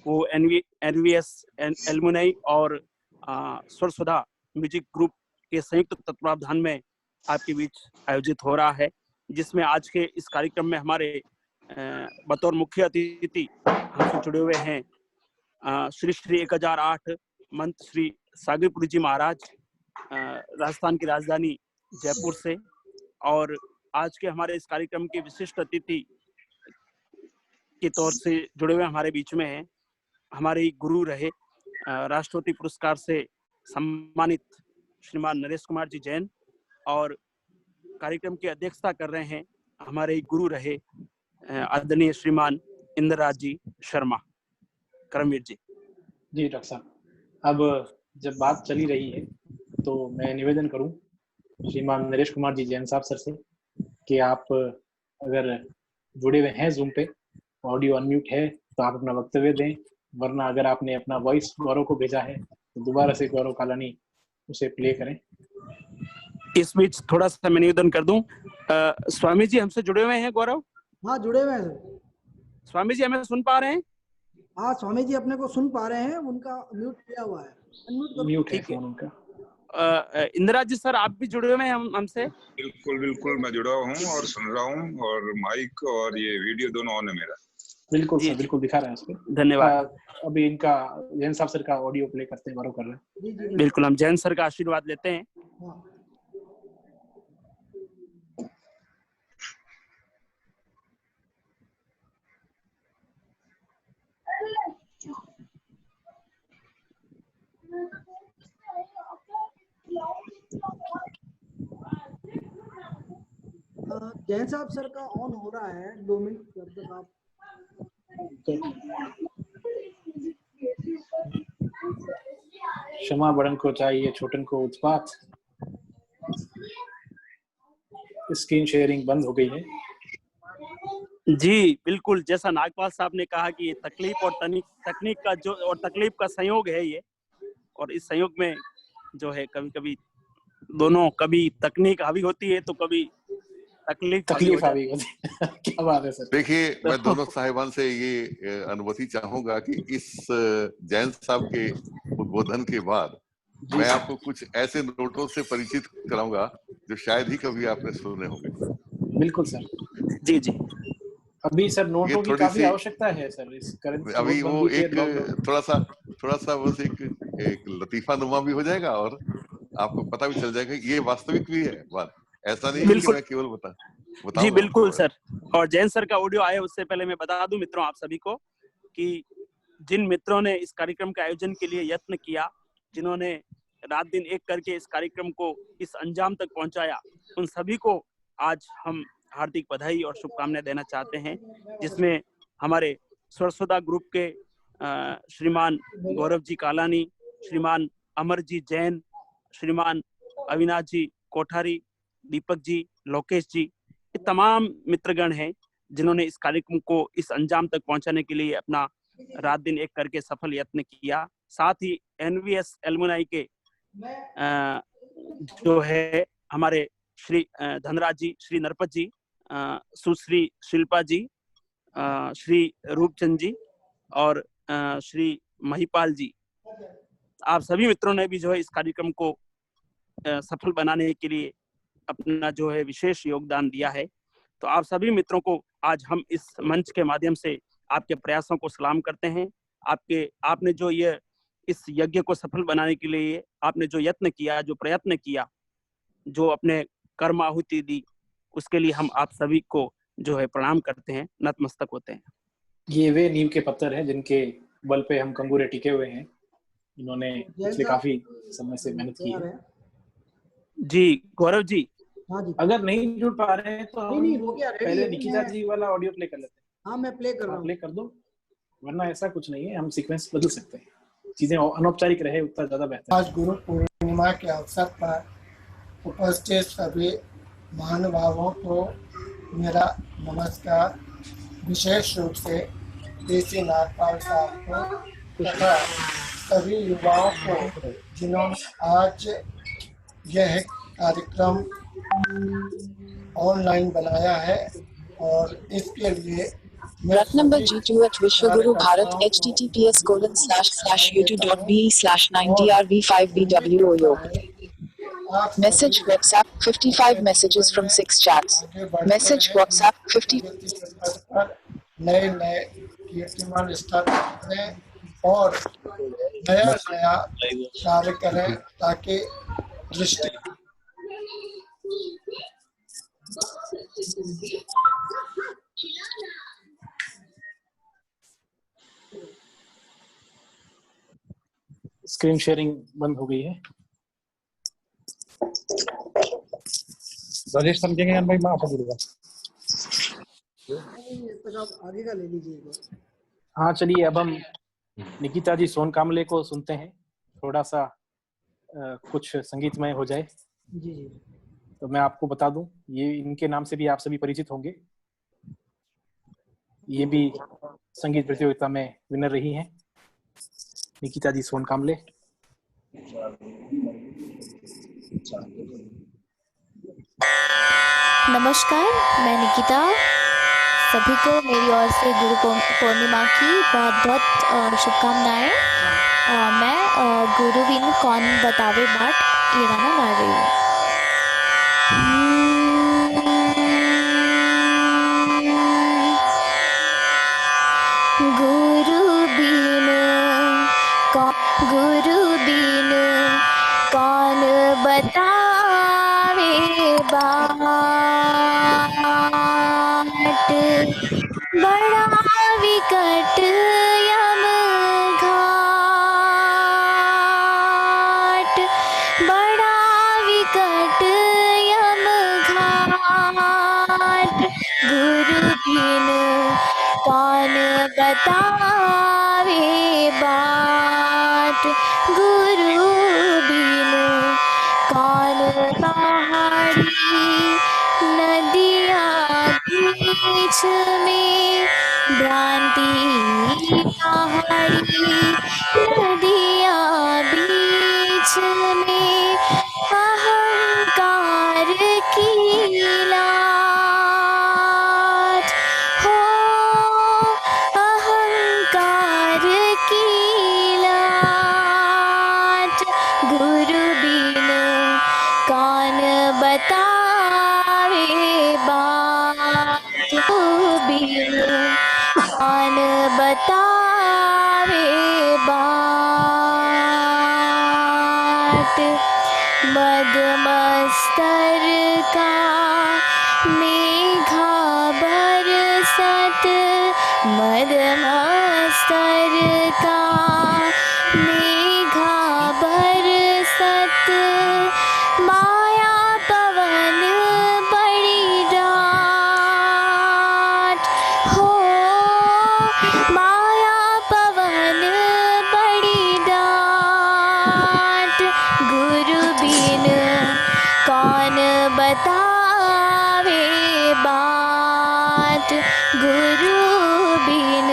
वो एनवीएस एलुमनाई और स्वरसुधा म्यूजिक ग्रुप के संयुक्त तत्वावधान में आपके बीच आयोजित हो रहा है, जिसमें आज के इस कार्यक्रम में हमारे बतौर मुख्य अतिथि हमसे जुड़े हुए हैं श्री श्री 1008 मंत श्री सागरपुरी जी महाराज, राजस्थान की राजधानी जयपुर से। और आज के हमारे इस कार्यक्रम के विशिष्ट अतिथि के तौर से जुड़े हुए हमारे बीच में हैं हमारे गुरु रहे, राष्ट्रपति पुरस्कार से सम्मानित श्रीमान नरेश कुमार जी जैन, और कार्यक्रम की अध्यक्षता कर रहे हैं हमारे गुरु रहे आदरणीय श्रीमान इंद्रराज जी शर्मा। करमवीर जी। जी डॉक्टर साहब, अब जब बात चली रही है तो मैं निवेदन करूं श्रीमान नरेश कुमार जी जैन साहब सर से कि आप अगर जुड़े हुए हैं जूम पे, ऑडियो अनम्यूट है तो आप अपना वक्तव्य दें, वरना अगर आपने अपना वॉइस गौरव को भेजा है तो दोबारा से गौरव कालानी उसे प्ले करें। इस बीच थोड़ा सा मैं निवेदन कर दूं, स्वामी जी हमसे जुड़े हुए हैं। गौरव? हाँ जुड़े हुए हैं। स्वामी जी हमें सुन पा रहे हैं? हाँ स्वामी जी अपने को सुन पा रहे हैं, उनका म्यूट किया हुआ है, म्यूट है फोन उनका। इंदिरा जी सर आप भी जुड़े हुए हैं हमसे? बिल्कुल बिल्कुल, मैं जुड़ा हूँ और सुन रहा हूँ, और माइक और ये वीडियो दोनों ऑन है मेरा। बिल्कुल सर, बिल्कुल दिखा रहे हैं उस पर। धन्यवाद। अभी इनका जैन साहब सर का ऑडियो प्ले करते हैं, गौरव कर रहे हैं। बिल्कुल, हम जैन सर का आशीर्वाद लेते हैं। जैन साहब सर का ऑन हो रहा है, 2 मिनट जब तक आप। क्षमा बड़न को चाहिए छोटन को उत्पात। स्क्रीन शेयरिंग बंद हो गई है। जी बिल्कुल, जैसा नागपाल साहब ने कहा कि ये तकलीफ और तकनीक का जो और तकलीफ का संयोग है ये, और इस संयोग में जो है कभी कभी दोनों, कभी तकनीक हावी होती है तो कभी तकलीफ हावी होती है। क्या बात है सर। देखिए मैं दोनों साहिबान से ये अनुमति चाहूंगा कि इस जैन साहब के उद्बोधन के बाद मैं आपको कुछ ऐसे नोटों से परिचित कराऊंगा जो शायद ही कभी आपने सुने होंगे। बिल्कुल सर। जी जी। अभी सर नोटों की काफी आवश्यकता है सर इस करंट। अभी वो एक थोड़ा सा बस एक लतीफा नुमा भी हो जाएगा और आपको पता भी चल जाएगा ये वास्तविक भी है बात, ऐसा नहीं है कि मैं केवल बताऊं। जी बिल्कुल सर। और जैन सर का ऑडियो आया उससे पहले मैं बता दूं मित्रों आप सभी को कि जिन मित्रों ने इस कार्यक्रम के आयोजन के लिए यत्न किया, जिन्होंने रात दिन एक करके इस कार्यक्रम को इस अंजाम तक पहुंचाया, उन सभी को आज हम हार्दिक बधाई और शुभकामनाएं देना चाहते हैं, जिसमें हमारे स्वरसुधा ग्रुप के श्रीमान गौरव जी कालानी, श्रीमान अमर जी जैन, श्रीमान अविनाश जी कोठारी, दीपक जी, लोकेश जी, ये तमाम मित्रगण हैं जिन्होंने इस कार्यक्रम को इस अंजाम तक पहुंचाने के लिए अपना रात दिन एक करके सफल यत्न किया। साथ ही एनवीएस एलुमनाई के जो है हमारे श्री धनराज जी, श्री नरपत जी, सुश्री शिल्पा जी, श्री रूपचंद जी और श्री महिपाल जी, आप सभी मित्रों ने भी जो है इस कार्यक्रम को सफल बनाने के लिए अपना जो है विशेष योगदान दिया है। तो आप सभी मित्रों को आज हम इस मंच के माध्यम से आपके प्रयासों को सलाम करते हैं। आपने जो ये इस यज्ञ को सफल बनाने के लिए आपने जो यत्न किया, जो प्रयत्न किया, जो अपने कर्म आहुति दी, उसके लिए हम आप सभी को जो है प्रणाम करते हैं, नतमस्तक होते हैं। ये वे नींव के पत्थर हैं जिनके बल पे हम कंगूरे टिके हुए हैं। इन्होंने पिछले काफी समय से मेहनत की है। जी गौरव जी, हाँ जी, अगर नहीं जुड़ पा रहे हैं तो नहीं हो गया, रेडी पहले है। निकिता जी वाला ऑडियो प्ले कर लेते हैं। हाँ मैं प्ले कर रहा आप हूँ। प्ले कर दो, वरना ऐसा कुछ नहीं है, हम सीक्वेंस बदल सकते हैं, चीजें अनौपचारिक रहे उतना ज्यादा बेहतर। आज गुरु पूर्णिमा के अवसर पर उपस्थित सभी महानुभावों को मेरा नमस्कार, विशेष रूप से DC नागपाल साहब को तथा सभी युवाओं को जिन्होंने आज यह कार्यक्रम ऑनलाइन बनाया है, और इसके लिए Rat number G2 at Vishwaguru Bharat https://youtube.me/9drv5bwoyo. Message WhatsApp 55 messages from 6 chats. Message WhatsApp 50 नए नए कीर्तिमान स्थापित करें और नया नया कार्य करें ताकि दृष्टि स्क्रीन शेयरिंग बंद हो गई है। राजेश समझेंगे भाई, मैं आपको बोलूंगा। तक आप आगे का ले लीजिएगा। हाँ चलिए, अब हम निकिता जी सोन कामले को सुनते हैं, थोड़ा सा कुछ संगीतमय हो जाए। जी जी। तो मैं आपको बता दूं, ये इनके नाम से भी आप सभी परिचित होंगे, ये भी संगीत प्रतियोगिता में विनर रही हैं, निकिता जी सोन कामले। नमस्कार, मैं निकिता। सभी को मेरी ओर से गुरु पूर्णिमा की बहुत बहुत शुभकामनाएं। मैं गुरु बिन कौन बतावे बाट ये गाना गा रही हूँ। गुरु बिन कौन बतावे बाट, बड़ा विकट यम घाट, बड़ा विकट यम घाट। गुरु बिन कौन बतावे बाट, गुरु बिन कौन पहाड़ी नदियाँ बीच में, भ्रांति पहाड़ी नदियाँ बीच में, अहंकार की लाट हो, अहंकार की लाट। गुरु बिन कौन बतावे बात, बिन कौन बतावे बात। मदमस्तर का मेघा बरसत, मदमस्तर का मेघा बरसत, माया पवन बड़ी डांट हो, माया पवन बड़ी डांट। गुरु बिन कौन बतावे बात, गुरु बिन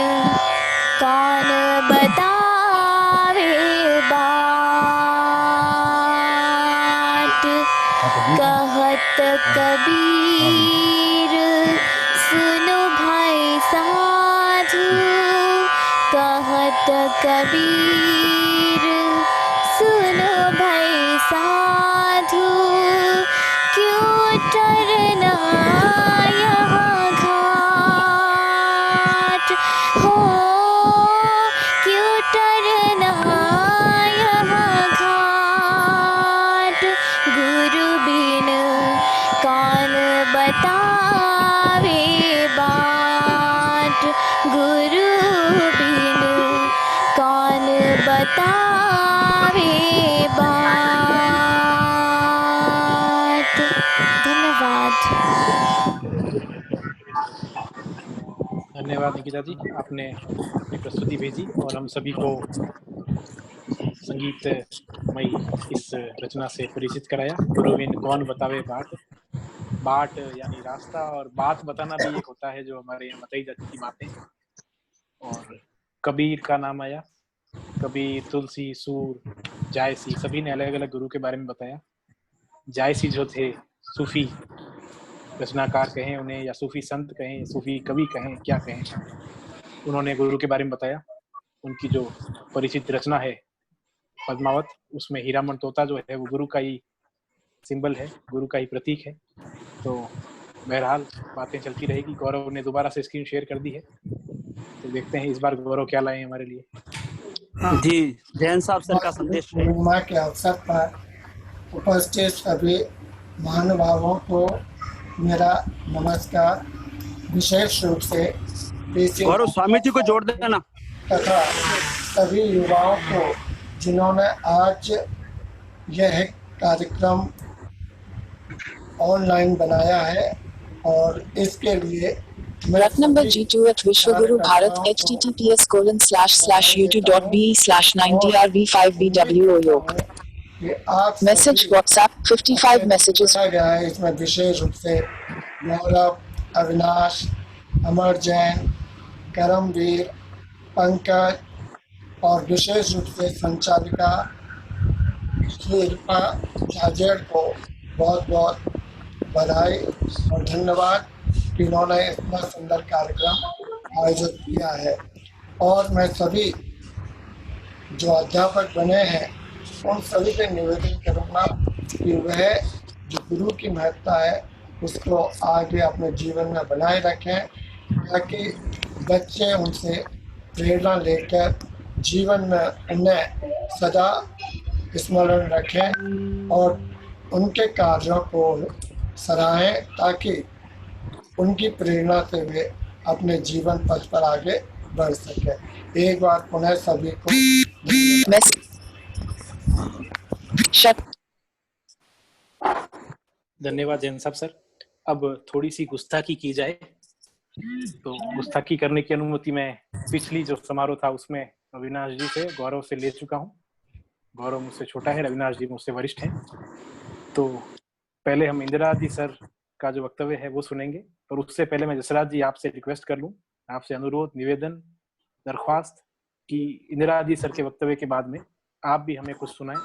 कौन बतावे बात। कहत कबीर सुनो भाई साधु, कहत कबीर सुनो भाई साधु, क्यों टरना यहाँ घाट हो, क्यों टरना यहाँ घाट। गुरु बिन कौन बतावे बाट, गुरु बिन कौन बतावे बाट। धन्यवाद निकिता जी, आपने अपनी प्रस्तुति भेजी और हम सभी को संगीतमयी इस रचना से परिचित कराया। गुरुविन कौन बतावे बाट, बाट यानी रास्ता, और बात बताना भी एक होता है जो हमारे यहाँ बताई जाती थी बातें। और कबीर का नाम आया, कबीर, तुलसी, सूर, जायसी, सभी ने अलग अलग गुरु के बारे में बताया। जायसी जो थे सूफी रचनाकार कहें उन्हें, या सूफी संत कहें, सूफी कवि कहें, क्या कहें, उन्होंने गुरु के बारे में बताया। उनकी जो परिचित रचना है पद्मावत, उसमें हीरामन तोता जो है वो गुरु का ही सिंबल है, गुरु का ही प्रतीक है। तो बहरहाल बातें चलती रहेगी। गौरव ने दोबारा से स्क्रीन शेयर कर दी है, तो देखते हैं इस बार गौरव क्या लाए हमारे लिए। जी, जैन साहब सर का संदेश है। पूर्णिमा के अवसर पर उपस्थित सभी महानुभावों को मेरा नमस्कार। विशेष रूप से गौरव स्वामी जी को जोड़ देना तथा सभी युवाओं को जिन्होंने आज यह कार्यक्रम ऑनलाइन बनाया है, और इसके लिए Ratnumber G2 at Vishwaguru Bharat https://youtube.be/9drv5bwoyo Message WhatsApp 55 messages गया है। इसमें विशेष रूप से गौरव, अविनाश, अमर जैन, करमवीर, पंकज और विशेष रूप से संचालिका शिल्पा झाजेड़ को बहुत बहुत बधाई और धन्यवाद कि इन्होंने इतना सुंदर कार्यक्रम आयोजित किया है। और मैं सभी जो अध्यापक बने हैं उन सभी से निवेदन करूँगा कि वह जो गुरु की महत्ता है उसको आगे अपने जीवन में बनाए रखें, ताकि बच्चे उनसे प्रेरणा लेकर जीवन में उन्हें सदा स्मरण रखें और उनके कार्यों को सराहें, ताकि उनकी प्रेरणा से वे अपने जीवन पथ पर आगे बढ़ सके। एक बार पुनः सभी को धन्यवाद जैन साहब सर। अब थोड़ी सी गुस्ताखी की जाए, तो गुस्ताखी करने की अनुमति मैं पिछली जो समारोह था उसमें अविनाश जी से, गौरव से ले चुका हूँ। गौरव मुझसे छोटा है, अविनाश जी मुझसे वरिष्ठ हैं। तो पहले हम इंदिरा जी सर का जो वक्तव्य है वो सुनेंगे, और उससे पहले मैं जसराज जी आपसे रिक्वेस्ट कर लूं, आपसे अनुरोध, निवेदन, दरख्वास्त कि इंदिरा जी सर के वक्तव्य के बाद में आप भी हमें कुछ सुनाएं।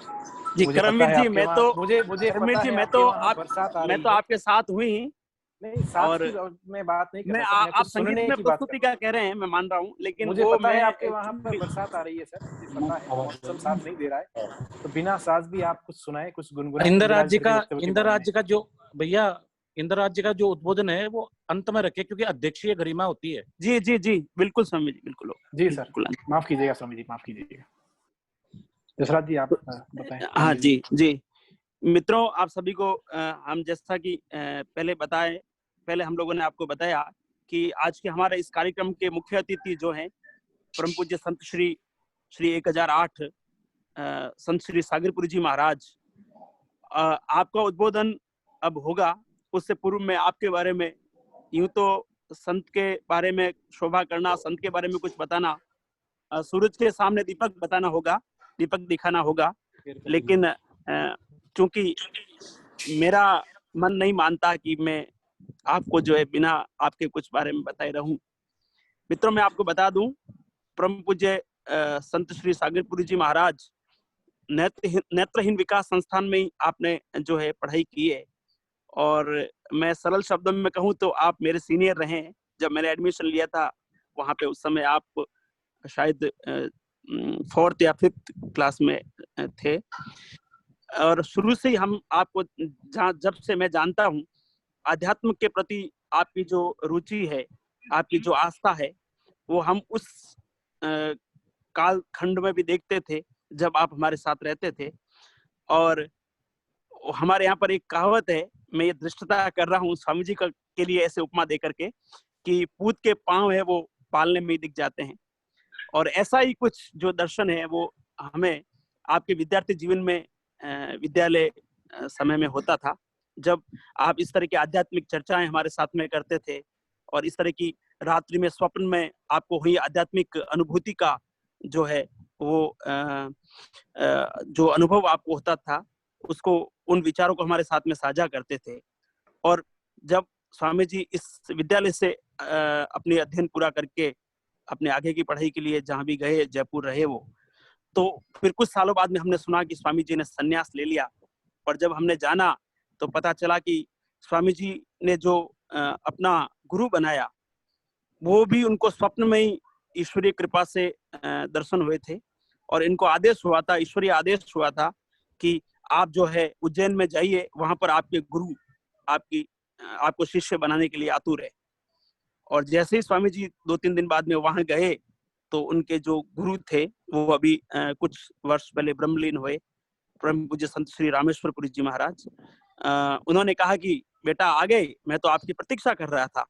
जी करमवीर जी, मैं तो करमवीर जी मैं तो आपके साथ हुई नहीं, साथ मैं बात नहीं कर मैं रहा, आप संगीत में प्रस्तुति क्या कह रहे हैं मैं मान रहा हूँ, लेकिन मुझे पता है आपके वहाँ पर बरसात आ रही है सर, मुझे पता है मौसम साथ नहीं दे रहा है, तो बिना साज भी आप कुछ सुनाए, कुछ गुनगुनाए। इंदिरा जी का जो भैया इंदिरा जी का जो उद्बोधन है वो अंत में रखे, क्योंकि अध्यक्षीय गरिमा होती है। जी जी जी बिल्कुल स्वामी जी, बिल्कुल जी सर, माफ कीजिएगा स्वामी जी, माफ कीजिएगा। जसराज जी आप बताएं। हाँ जी जी मित्रों, आप सभी को हम जैसा कि पहले हम लोगों ने आपको बताया कि आज के हमारे इस कार्यक्रम के मुख्य अतिथि जो हैं परम पूज्य संत श्री 1008 संत श्री सागरपुरी जी महाराज। आपका उद्बोधन अब होगा, उससे पूर्व में आपके बारे में, यूं तो संत के बारे में शोभा करना, संत के बारे में कुछ बताना, सूरज के सामने दीपक बताना होगा, दीपक दिखाना होगा, लेकिन चूंकि मेरा मन नहीं मानता कि मैं आपको जो है बिना आपके कुछ बारे में बताए रहूं। मित्रों, मैं आपको बता दूं, परम पूज्य संत श्री सागरपुरी जी महाराज नेत्रहीन विकास संस्थान में ही आपने जो है पढ़ाई की है, और मैं सरल शब्दों में कहूँ तो आप मेरे सीनियर रहे। जब मैंने एडमिशन लिया था वहाँ पे उस समय आप शायद 4th या 5th क्लास में थे, और शुरू से ही हम आपको जब से मैं जानता हूँ, आध्यात्म के प्रति आपकी जो रुचि है, आपकी जो आस्था है, वो हम उस काल खंड में भी देखते थे जब आप हमारे साथ रहते थे। और हमारे यहाँ पर एक कहावत है, मैं ये दृष्टता कर रहा हूँ स्वामी जी के लिए ऐसे उपमा दे करके, कि पूत के पांव है वो पालने में दिख जाते हैं। और ऐसा ही कुछ जो दर्शन है वो हमें आपके विद्यार्थी जीवन में, विद्यालय समय में होता था, जब आप इस तरह की आध्यात्मिक चर्चाएं हमारे साथ में करते थे और इस तरह की रात्रि में स्वप्न में आपको हुई आध्यात्मिक अनुभूति का जो है वो जो अनुभव आपको होता था, उसको, उन विचारों को हमारे साथ में साझा करते थे। और जब स्वामी जी इस विद्यालय से अपनी अध्ययन पूरा करके अपने आगे की पढ़ाई के लिए जहाँ भी गए, जयपुर रहे वो, तो फिर कुछ सालों बाद में हमने सुना कि स्वामी जी ने संन्यास ले लिया। और जब हमने जाना तो पता चला कि स्वामी जी ने जो अपना गुरु बनाया, वो भी उनको स्वप्न में ही ईश्वरीय कृपा से दर्शन हुए थे। और इनको आदेश हुआ था, ईश्वरीय आदेश हुआ था कि आप जो है उज्जैन में जाइए, वहां पर आपके गुरु आपको शिष्य बनाने के लिए आतुर है। और जैसे ही स्वामी जी 2-3 दिन बाद में वहां गए, तो उनके जो गुरु थे वो अभी कुछ वर्ष पहले ब्रह्मलीन हुए, परम पूज्य संत श्री रामेश्वरपुरी जी महाराज। उन्होंने कहा कि बेटा आ गए, मैं तो आपकी प्रतीक्षा कर रहा था।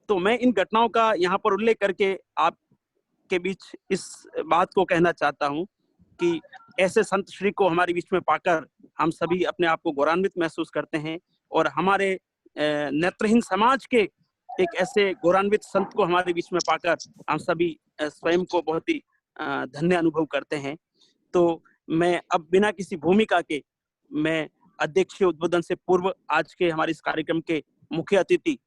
तो मैं इन घटनाओं का यहाँ पर उल्लेख करके आपके बीच इस बात को कहना चाहता हूँ कि ऐसे संत श्री को हमारे बीच में पाकर हम सभी अपने आप को गौरवान्वित महसूस करते हैं। और हमारे नेत्रहीन समाज के एक ऐसे गौरवान्वित संत को हमारे बीच में पाकर हम सभी स्वयं को बहुत ही धन्य अनुभव करते हैं। तो मैं अब बिना किसी भूमिका के, मैं अध्यक्षीय उद्बोधन से पूर्व आज के हमारे इस कार्यक्रम के मुख्य अतिथि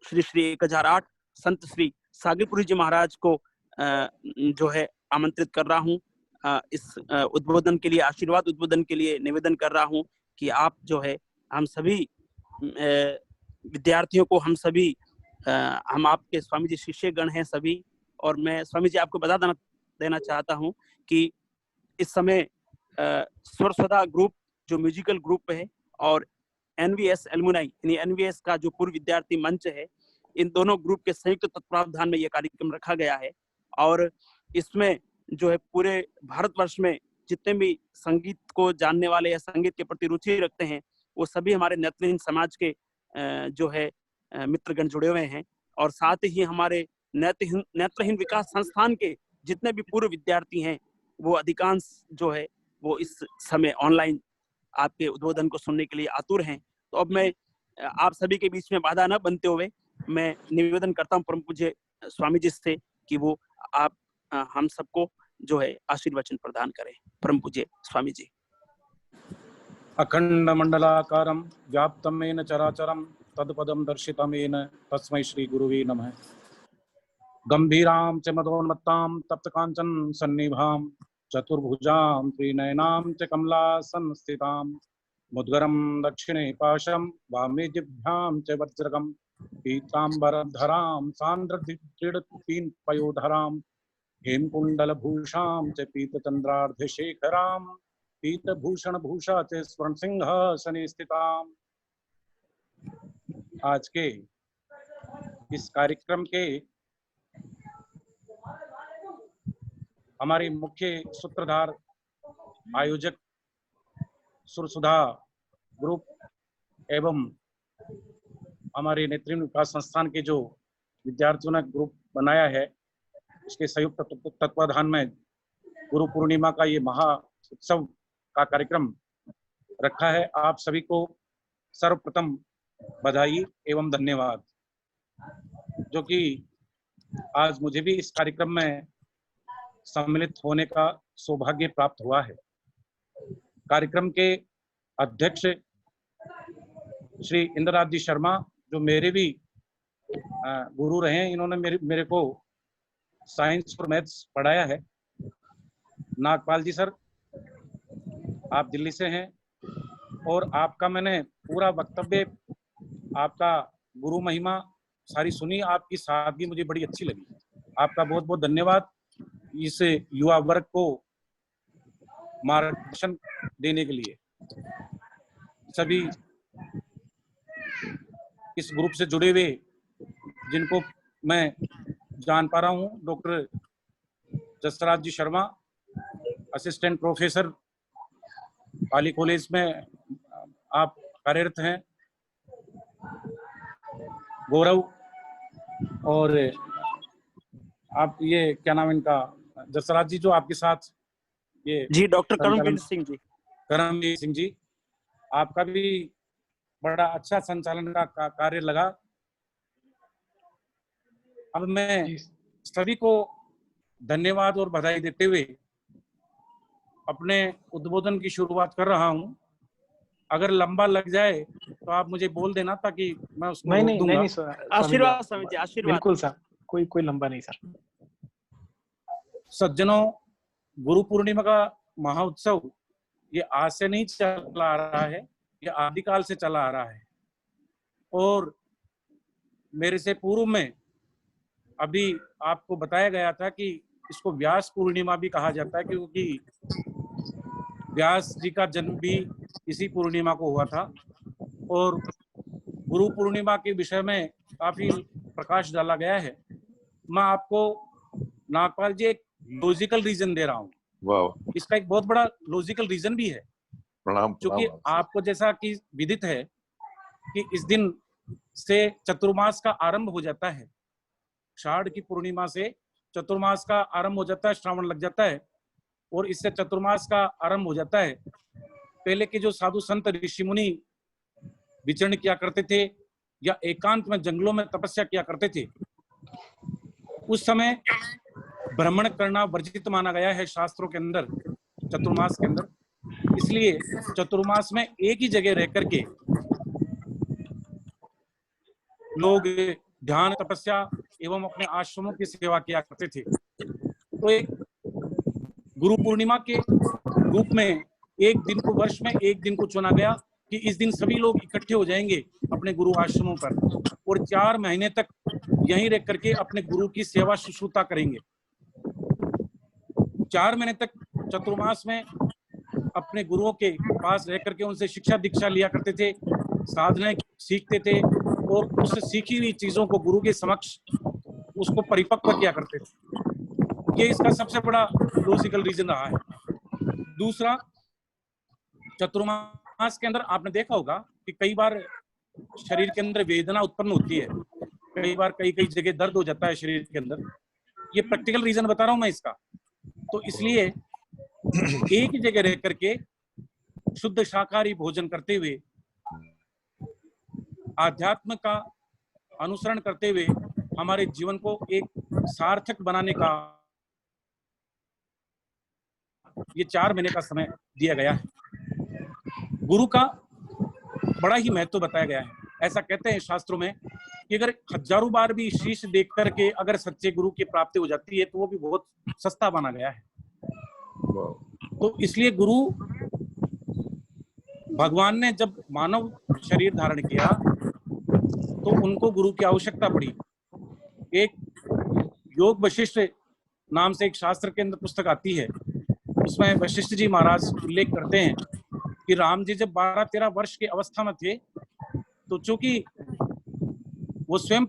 श्री 1008 संत श्री सागरपुरी जी महाराज को जो है आमंत्रित कर रहा हूँ इस उद्बोधन के लिए, आशीर्वाद उद्बोधन के लिए निवेदन कर रहा हूँ कि आप जो है हम सभी विद्यार्थियों को, हम आपके स्वामी जी शिष्यगण हैं सभी। और मैं स्वामी जी आपको बता देना चाहता हूँ कि इस समय स्वरसदा ग्रुप जो म्यूजिकल ग्रुप है और एनवीएस एल्युमनाई यानी एनवीएस का जो पूर्व विद्यार्थी मंच है, इन दोनों ग्रुप के संयुक्त तत्वावधान में यह कार्यक्रम रखा गया है। और इसमें जो है पूरे भारतवर्ष में जितने भी संगीत को जानने वाले या संगीत के प्रति रुचि रखते हैं, वो सभी हमारे नेत्रहीन समाज के जो है मित्रगण जुड़े हुए हैं। और साथ ही हमारे नेत्रहीन विकास संस्थान के जितने भी पूर्व विद्यार्थी हैं, वो अधिकांश जो है वो इस समय ऑनलाइन आपके उद्बोधन को सुनने के लिए आतुर हैं। तो अब मैं आप सभी के बीच में बाधा न बनते हुए मैं निवेदन करता हूँ परम पूज्य स्वामी जी से कि वो आप हम सबको जो है आशीर्वचन प्रदान करें। परम पूज्य स्वामी जी। अखंड मंडलाकारं व्याप्तं येन चराचरं तत्पदं दर्शितं येन तस्मै श्री गुरुवे नमः। गंभीरां च मदोन्मत्तां तप्तकाञ्चन सन्निभां चतुर्भुजां त्रिनयनां च कमलासन स्थितां मुद्गरं दक्षिणे पाशं वामे जिह्वां च वज्रकं पीताम्बरधरां सान्द्रदृढ पयोधरां हेमकुण्डलभूषां च पीतचन्द्रार्धशेखरां पीतभूषण भूषा च स्वर्णसिंहासने स्थिताम्। आज के इस कार्यक्रम के हमारे मुख्य सूत्रधार आयोजक सुरसुधा ग्रुप एवं हमारे नेत्रहीन विकास संस्थान के जो विद्यार्थियों ने ग्रुप बनाया है, उसके संयुक्त तत्वाधान में गुरु पूर्णिमा का ये महा उत्सव का कार्यक्रम रखा है। आप सभी को सर्वप्रथम बधाई एवं धन्यवाद, जो कि आज मुझे भी इस कार्यक्रम में सम्मिलित होने का सौभाग्य प्राप्त हुआ है। कार्यक्रम के अध्यक्ष श्री इंद्रनाथ जी शर्मा, जो मेरे भी गुरु रहे हैं, इन्होंने मेरे को साइंस और मैथ्स पढ़ाया है। नागपाल जी सर, आप दिल्ली से हैं और आपका मैंने पूरा वक्तव्य, आपका गुरु महिमा सारी सुनी, आपकी सादगी मुझे बड़ी अच्छी लगी। आपका बहुत बहुत धन्यवाद इस युवा वर्ग को मार्गदर्शन देने के लिए। सभी इस ग्रुप से जुड़े हुए जिनको मैं जान पा रहा हूँ, डॉक्टर जसराज जी शर्मा, असिस्टेंट प्रोफेसर पाली कॉलेज में आप कार्यरत हैं, गौरव, और आप ये क्या नाम इनका, जसराज जी जो आपके साथ ये जी, डॉक्टर करमवीर सिंह जी, करमवीर सिंह जी, आपका भी बड़ा अच्छा संचालन का कार्य लगा। अब मैं सभी को धन्यवाद और बधाई देते हुए अपने उद्बोधन की शुरुआत कर रहा हूं। अगर लंबा लग जाए तो आप मुझे बोल देना ताकि मैं उसको रोक दूंगा। नहीं सर, आशीर्वाद स्वामी जी, आशीर्वाद। बिल्कुल सर, कोई लंबा नहीं सर। सज्जनों, गुरु पूर्णिमा का महोत्सव ये आज से नहीं चला आ रहा है, ये आदिकाल से चला आ रहा है। और मेरे से पूर्व में अभी आपको बताया गया था कि इसको व्यास पूर्णिमा भी कहा जाता है, क्योंकि व्यास जी का जन्म भी इसी पूर्णिमा को हुआ था। और गुरु पूर्णिमा के विषय में काफी प्रकाश डाला गया है। मैं आपको नागपाल जी एक लॉजिकल रीजन दे रहा हूँ। वाह, इसका एक बहुत बड़ा लॉजिकल रीजन भी है। प्रणाम। क्योंकि आपको जैसा कि विदित है कि इस दिन से चतुर्मास का आरंभ हो जाता है। आषाढ़ की पूर्णिमा से चतुर्मास का आरंभ हो जाता है, श्रावण लग जाता है और इससे चतुर्मास का आरंभ हो जाता है। पहले के जो साधु संत ऋषि मुनि विचरण किया करते थे या एकांत में जंगलों में तपस्या किया करते थे, उस समय भ्रमण करना वर्जित माना गया है शास्त्रों के अंदर, चतुर्मास के अंदर। इसलिए चतुर्मास में एक ही जगह रह करके लोग ध्यान, तपस्या एवं अपने आश्रमों की सेवा किया करते थे। तो एक गुरु पूर्णिमा के रूप में एक दिन को, वर्ष में एक दिन को चुना गया कि इस दिन सभी लोग इकट्ठे हो जाएंगे अपने गुरु आश्रमों पर और 4 महीने तक यहीं रह करके अपने गुरु की सेवा शुश्रूषा करेंगे। 4 महीने तक चतुर्मास में अपने गुरुओं के पास रह करके उनसे शिक्षा दीक्षा लिया करते थे, साधनाएं सीखते थे और उस सीखी हुई चीजों को गुरु के समक्ष उसको परिपक्व किया करते थे। ये इसका सबसे बड़ा लॉजिकल रीजन रहा है। दूसरा, चतुर्मास के अंदर आपने देखा होगा कि कई बार शरीर के अंदर वेदना उत्पन्न होती है, कई बार कई जगह दर्द हो जाता है शरीर के अंदर। ये प्रैक्टिकल रीजन बता रहा हूं मैं इसका। तो इसलिए एक ही जगह रह करके शुद्ध शाकाहारी भोजन करते हुए, आध्यात्म का अनुसरण करते हुए हमारे जीवन को एक सार्थक बनाने का ये 4 महीने का समय दिया गया है। गुरु का बड़ा ही महत्व बताया गया है। ऐसा कहते हैं शास्त्रों में कि अगर हजारों बार भी शीश देख करके अगर सच्चे गुरु की प्राप्ति हो जाती है तो वो भी बहुत सस्ता माना गया है। तो इसलिए गुरु भगवान ने जब मानव शरीर धारण किया तो उनको गुरु की आवश्यकता पड़ी। एक योग वशिष्ठ नाम से एक शास्त्र के अंदर पुस्तक आती है, उसमें वशिष्ठ जी महाराज उल्लेख करते हैं कि राम जी जब 12-13 वर्ष की अवस्था में थे तो चूंकि वो स्वयं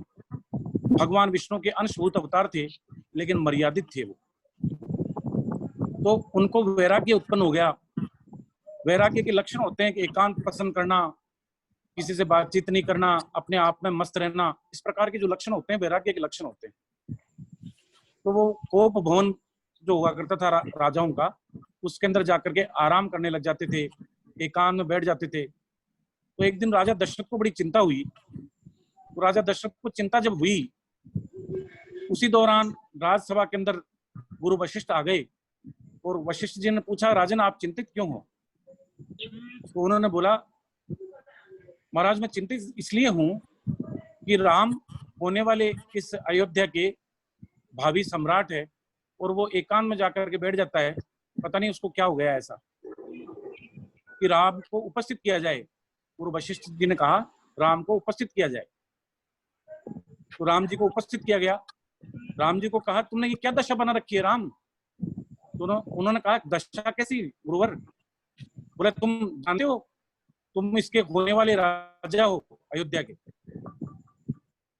भगवान विष्णु के अंशभूत अवतार थे लेकिन मर्यादित थे वो, तो उनको वैराग्य उत्पन्न हो गया। वैराग्य के लक्षण होते हैं कि एकांत पसंद करना, किसी से बातचीत नहीं करना, अपने आप में मस्त रहना, इस प्रकार के जो लक्षण होते हैं वैराग्य के लक्षण होते हैं। तो वो कोप भवन जो हुआ करता था राजाओं का, उसके अंदर जाकर के आराम करने लग जाते थे, एकांत में बैठ जाते थे। तो एक दिन राजा दशरथ को बड़ी चिंता हुई। तो राजा दशरथ को चिंता जब हुई, उसी दौरान राजसभा के अंदर गुरु वशिष्ठ आ गए और वशिष्ठ जी ने पूछा, राजन आप चिंतित क्यों हो? तो उन्होंने बोला, महाराज मैं चिंतित इसलिए हूं कि राम होने वाले इस अयोध्या के भावी सम्राट है और वो एकांत में जाकर के बैठ जाता है, पता नहीं उसको क्या हो गया ऐसा कि राम को उपस्थित किया जाए। गुरु वशिष्ठ जी ने कहा राम को उपस्थित किया जाए। तो राम जी को उपस्थित किया गया। राम जी को कहा तुमने ये क्या दशा बना रखी है राम? तो उन्होंने कहा दशा कैसी गुरुवर? बोले तुम जानते हो तुम इसके होने वाले राजा हो अयोध्या के।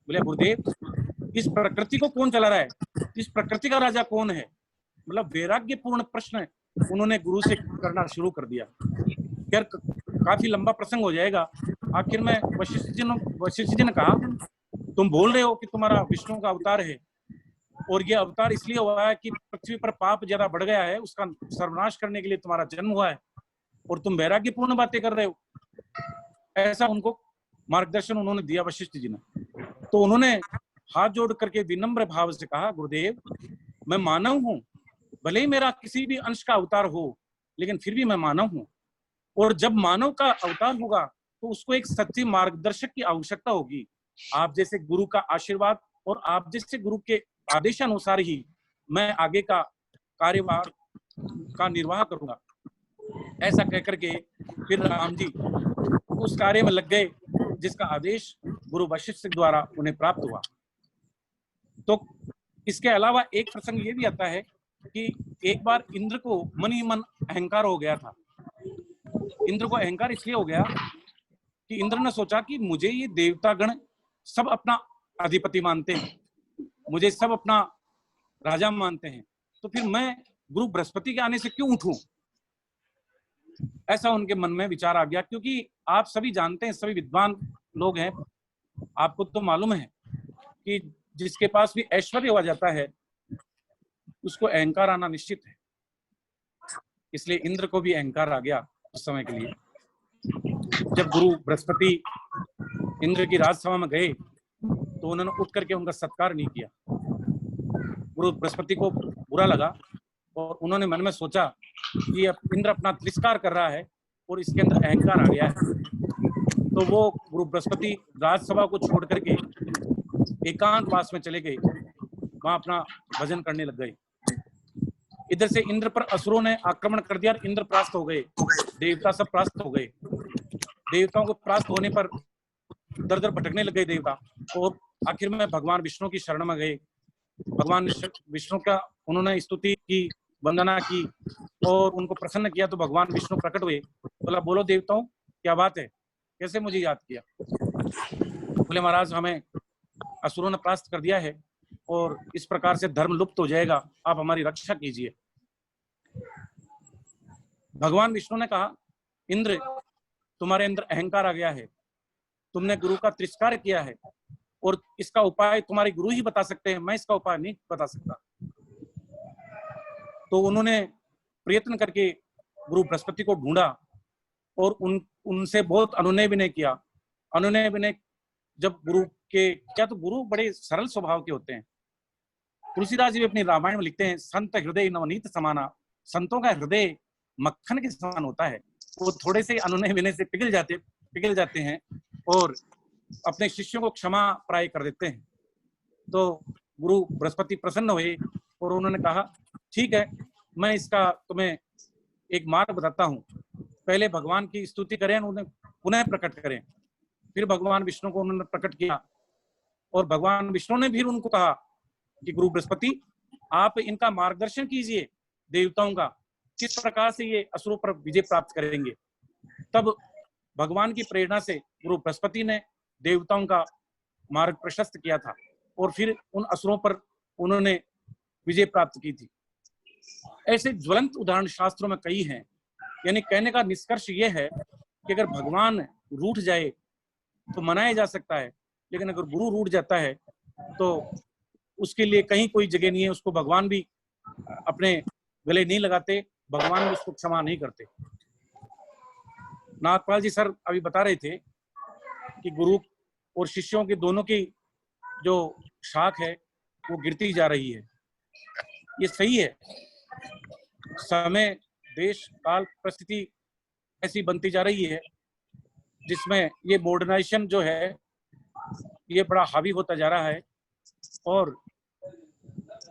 बोले गुरुदेव इस प्रकृति को कौन चला रहा है? इस प्रकृति का राजा कौन है? मतलब वैराग्यपूर्ण प्रश्न उन्होंने गुरु से करना शुरू कर दिया। खैर काफी लंबा प्रसंग हो जाएगा। आखिर में वशिष्ठ जी ने कहा तुम बोल रहे हो कि तुम्हारा विष्णु का अवतार है और ये अवतार इसलिए हुआ है कि पृथ्वी पर पाप ज्यादा बढ़ गया है, उसका सर्वनाश करने के लिए तुम्हारा जन्म हुआ है और तुम वैराग्यपूर्ण बातें कर रहे हो। ऐसा उनको मार्गदर्शन उन्होंने दिया वशिष्ठ जी ने। तो उन्होंने हाथ जोड़ करके विनम्र भाव से कहा, गुरुदेव मैं मानव हूँ, भले ही मेरा किसी भी अंश का अवतार हो, लेकिन फिर भी मैं मानव हूँ, और जब मानव का अवतार होगा तो उसको एक सच्चे मार्गदर्शक की आवश्यकता होगी। आप जैसे गुरु का आशीर्वाद और आप जैसे गुरु के आदेशानुसार ही मैं आगे का कार्यभार का निर्वाह करूंगा। ऐसा कहकर के फिर राम जी उस कार्य में लग गए जिसका आदेश गुरु वशिष्ठ द्वारा उन्हें प्राप्त हुआ। तो इसके अलावा एक प्रसंग ये भी आता है कि एक बार इंद्र को मन ही मन अहंकार हो गया था। इंद्र को अहंकार इसलिए हो गया कि इंद्र ने सोचा कि मुझे ये देवतागण सब अपना अधिपति मानते हैं, मुझे सब अपना राजा मानते हैं, तो फिर मैं गुरु बृहस्पति के आने से क्यों उठूं? ऐसा उनके मन में विचार आ गया। क्योंकि आप सभी जानते हैं, सभी विद्वान लोग हैं, आपको तो मालूम है कि जिसके पास भी ऐश्वर्य हो जाता है उसको अहंकार आना निश्चित है। इसलिए इंद्र को भी अहंकार आ गया उस समय के लिए। जब गुरु बृहस्पति इंद्र की राजसभा में गए तो उन्होंने उठ करके उनका सत्कार नहीं किया। गुरु बृहस्पति को बुरा लगा और उन्होंने मन में सोचा कि अब इंद्र अपना तिरस्कार कर रहा है और इसके अंदर अहंकार आ गया है। तो वो गुरु बृहस्पति राजसभा को छोड़ करके एकांतवास में चले गए, वहां अपना भजन करने लग गए। इधर से इंद्र पर असुरों ने आक्रमण कर दिया और इंद्र परास्त हो गए, देवता सब परास्त हो गए। देवताओं को परास्त होने पर दर दर भटकने लग गए देवता, और आखिर में भगवान विष्णु की शरण में गए। भगवान विष्णु का उन्होंने स्तुति की, वंदना की और उनको प्रसन्न किया। तो भगवान विष्णु प्रकट हुए, बोला बोलो देवताओं क्या बात है, कैसे मुझे याद किया? बोले महाराज हमें असुरों ने परास्त कर दिया है और इस प्रकार से धर्म लुप्त हो जाएगा, आप हमारी रक्षा कीजिए। भगवान विष्णु ने कहा, इंद्र तुम्हारे अंदर अहंकार आ गया है, तुमने गुरु का तिरस्कार किया है और इसका उपाय तुम्हारे गुरु ही बता सकते हैं, मैं इसका उपाय नहीं बता सकता। तो उन्होंने प्रयत्न करके गुरु बृहस्पति को ढूंढा और उनसे बहुत अनुनय विनय किया। अनुनय विनय जब गुरु के, क्या तो गुरु बड़े सरल स्वभाव के होते हैं। तुलसीदास जी भी अपनी रामायण में लिखते हैं, संत हृदय नवनीत समाना, संतों का हृदय मक्खन के समान होता है। वो थोड़े से अनुनय विनय से पिघल जाते हैं और अपने शिष्यों को क्षमा प्राय कर देते हैं। तो गुरु बृहस्पति प्रसन्न हुए और उन्होंने कहा, ठीक है मैं इसका तुम्हें एक मार्ग बताता हूँ, पहले भगवान की स्तुति करें, उन्हें पुनः प्रकट करें। फिर भगवान विष्णु को उन्होंने प्रकट किया और भगवान विष्णु ने फिर उनको कहा कि गुरु बृहस्पति आप इनका मार्गदर्शन कीजिए, देवताओं का किस प्रकार से ये असुरों पर विजय प्राप्त करेंगे। तब भगवान की प्रेरणा से गुरु बृहस्पति ने देवताओं का मार्ग प्रशस्त किया था और फिर उन असुरों पर उन्होंने विजय प्राप्त की थी। ऐसे ज्वलंत उदाहरण शास्त्रों में कई हैं। यानी कहने का निष्कर्ष ये है कि अगर भगवान रूठ जाए तो मनाया जा सकता है, लेकिन अगर गुरु रूठ जाता है तो उसके लिए कहीं कोई जगह नहीं है। उसको भगवान भी अपने गले नहीं लगाते, भगवान भी उसको क्षमा नहीं करते। नागपाल जी सर अभी बता रहे थे कि गुरु और शिष्यों के दोनों की जो शाख है वो गिरती जा रही है। ये सही है। समय, देश, काल, परिस्थिति ऐसी बनती जा रही है जिसमें ये मॉडर्नाइजेशन जो है ये बड़ा हावी होता जा रहा है और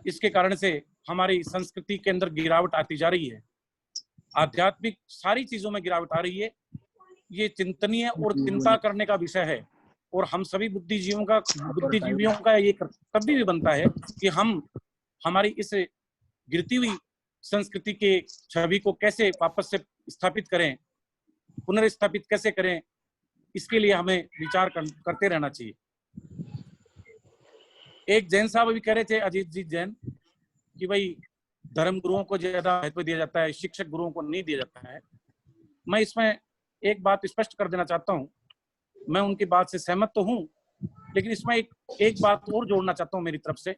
इसके कारण से हमारी संस्कृति के अंदर गिरावट आती जा रही है। आध्यात्मिक सारी चीजों में गिरावट आ रही है। ये चिंतनीय और चिंता करने का विषय है और हम सभी बुद्धिजीवियों का ये कर्तव्य भी बनता है कि हम हमारी इस गिरती हुई संस्कृति के छवि को कैसे वापस से स्थापित करें, पुनर्स्थापित कैसे करें, इसके लिए हमें विचार करते रहना चाहिए। एक जैन साहब अभी कह रहे थे, अजीत जी जैन, कि भाई धर्म गुरुओं को ज्यादा महत्व दिया जाता है, शिक्षक गुरुओं को नहीं दिया जाता है। मैं इसमें एक बात स्पष्ट कर देना चाहता हूँ। मैं उनकी बात से सहमत तो हूँ, लेकिन इसमें एक बात और जोड़ना चाहता हूँ मेरी तरफ से।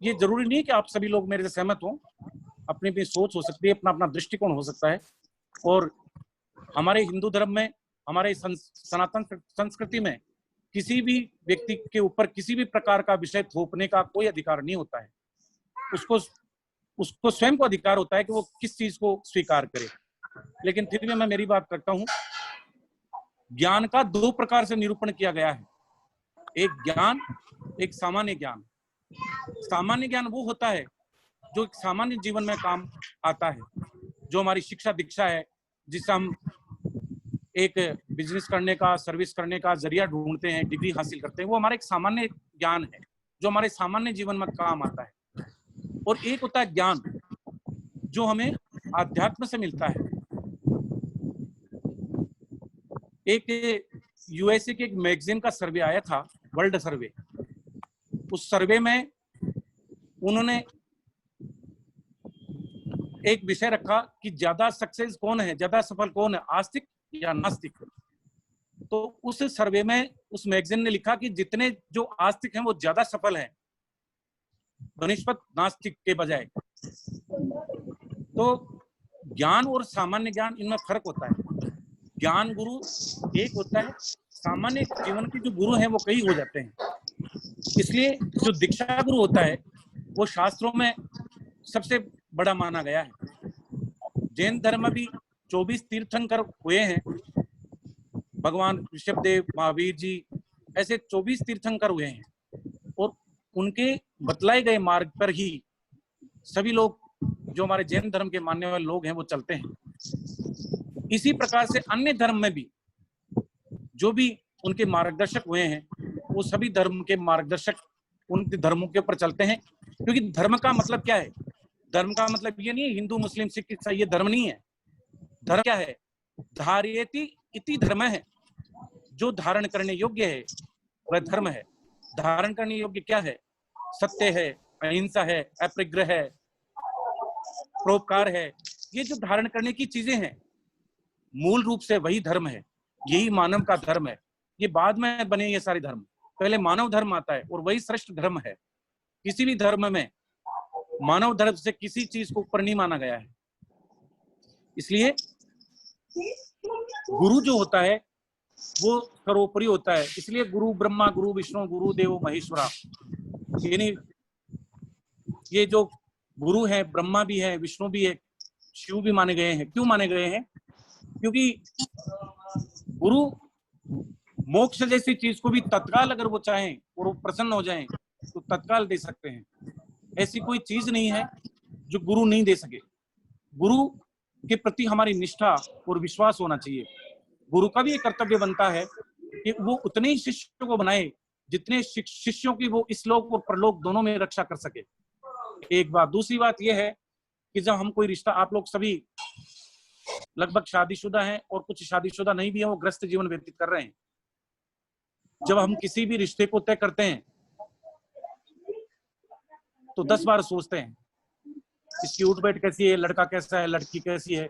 ये जरूरी नहीं कि आप सभी लोग मेरे से सहमत हों, अपनी अपनी सोच हो सकती है, अपना अपना दृष्टिकोण हो सकता है। और हमारे हिंदू धर्म में, हमारे सनातन संस्कृति में किसी भी व्यक्ति के ऊपर किसी भी प्रकार का विषय थोपने का कोई अधिकार नहीं होता है। उसको स्वयं को अधिकार होता है कि वो किस चीज को स्वीकार करे। लेकिन फिर भी मैं मेरी बात करता हूं, ज्ञान का दो प्रकार से निरूपण किया गया है, एक ज्ञान, एक सामान्य ज्ञान। सामान्य ज्ञान वो होता है जो सामान्य जीवन में काम आता है, जो हमारी शिक्षा दीक्षा है, जिससे हम एक बिजनेस करने का, सर्विस करने का जरिया ढूंढते हैं, डिग्री हासिल करते हैं, वो हमारा एक सामान्य ज्ञान है जो हमारे सामान्य जीवन में काम आता है। और एक होता है ज्ञान जो हमें आध्यात्म से मिलता है। एक यूएसए के एक मैगजीन का सर्वे आया था, वर्ल्ड सर्वे। उस सर्वे में उन्होंने एक विषय रखा कि ज्यादा सक्सेस कौन है, ज्यादा सफल कौन है, आस्तिक या नास्तिक। तो उस सर्वे में उस मैगजीन ने लिखा कि जितने जो आस्तिक हैं वो ज्यादा सफल हैं बनिस्पत नास्तिक के बजाय। तो ज्ञान और सामान्य ज्ञान, इनमें फर्क होता है। ज्ञान गुरु एक होता है, सामान्य जीवन के जो गुरु हैं वो कई हो जाते हैं। इसलिए जो दीक्षा गुरु होता है वो शास्त्रों में सबसे बड़ा माना गया है। जैन धर्म में भी 24 तीर्थंकर हुए हैं, भगवान ऋषभदेव, महावीर जी, ऐसे 24 तीर्थंकर हुए हैं। और उनके बतलाए गए मार्ग पर ही सभी लोग, जो हमारे जैन धर्म के मानने वाले लोग हैं, वो चलते हैं। इसी प्रकार से अन्य धर्म में भी जो भी उनके मार्गदर्शक हुए हैं वो सभी धर्म के मार्गदर्शक उनके धर्मों के ऊपर चलते हैं। क्योंकि धर्म का मतलब क्या है? धर्म का मतलब ये नहीं है हिंदू मुस्लिम सिख ईसाई, ये धर्म नहीं है। धर्म क्या है? धार्येति इति धर्म है, जो धारण करने योग्य है वह धर्म है। धारण करने योग्य क्या है? सत्य है, अहिंसा है, अपरिग्रह है, परोपकार है। ये जो धारण करने की चीजें हैं मूल रूप से वही धर्म है, यही मानव का धर्म है। ये बाद में बने ये सारे धर्म, पहले मानव धर्म आता है और वही श्रेष्ठ धर्म है। किसी भी धर्म में मानव धर्म से किसी चीज को ऊपर नहीं माना गया है। इसलिए गुरु जो होता है वो सर्वोपरि होता है। इसलिए गुरु ब्रह्मा, गुरु विष्णु, गुरु देवो महेश्वरा, यानी ये जो गुरु है, ब्रह्मा भी है, विष्णु भी है, शिव भी माने गए हैं। क्यों माने गए हैं? क्योंकि गुरु मोक्ष जैसी चीज को भी तत्काल अगर वो चाहें और वो प्रसन्न हो जाएं तो तत्काल दे सकते हैं। ऐसी कोई चीज नहीं है जो गुरु नहीं दे सके। गुरु के प्रति हमारी निष्ठा और विश्वास होना चाहिए। गुरु का भी एक कर्तव्य बनता है कि वो उतने ही शिष्यों को बनाए जितने शिष्यों की वो इस लोक और परलोक दोनों में रक्षा कर सके। एक बात। दूसरी बात यह है कि जब हम कोई रिश्ता, आप लोग सभी लगभग शादीशुदा हैं और कुछ शादीशुदा नहीं भी हैं, वो ग्रस्त जीवन व्यतीत कर रहे हैं। जब हम किसी भी रिश्ते को तय करते हैं तो 10 बार सोचते हैं इसकी उठ बैठ कैसी है, लड़का कैसा है, लड़की कैसी है,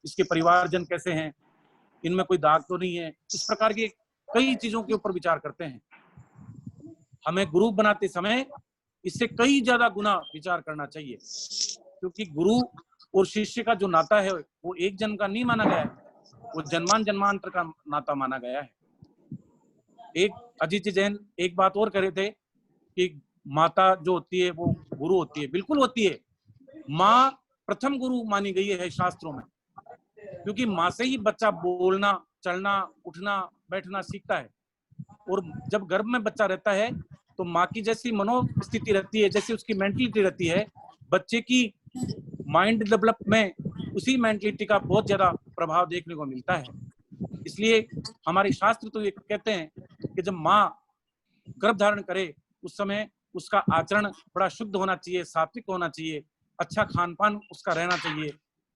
इसके परिवारजन कैसे हैं, इनमें कोई दाग तो नहीं है। इस प्रकार की कई चीजों के ऊपर विचार करते हैं। हमें गुरु बनाते समय इससे कई ज्यादा गुना विचार करना चाहिए, क्योंकि गुरु और शिष्य का जो नाता है वो एक जन्म का नहीं माना गया है, वो जन्मान जन्मांतर का नाता माना गया है। एक अजीत जैन एक बात और कह रहे थे कि माता जो होती है वो गुरु होती है। बिल्कुल होती है। माँ प्रथम गुरु मानी गई है शास्त्रों में, क्योंकि माँ से ही बच्चा बोलना, चलना, उठना, बैठना सीखता है। और जब गर्भ में बच्चा रहता है तो माँ की जैसी मनोस्थिति रहती है, जैसी उसकी मेंटलिटी रहती है, बच्चे की माइंड डेवलप में उसी मेंटलिटी का बहुत ज्यादा प्रभाव देखने को मिलता है। इसलिए हमारे शास्त्र तो ये कहते हैं कि जब माँ गर्भ धारण करे उस समय उसका आचरण बड़ा शुद्ध होना चाहिए, सात्विक होना चाहिए, अच्छा खान पान उसका रहना चाहिए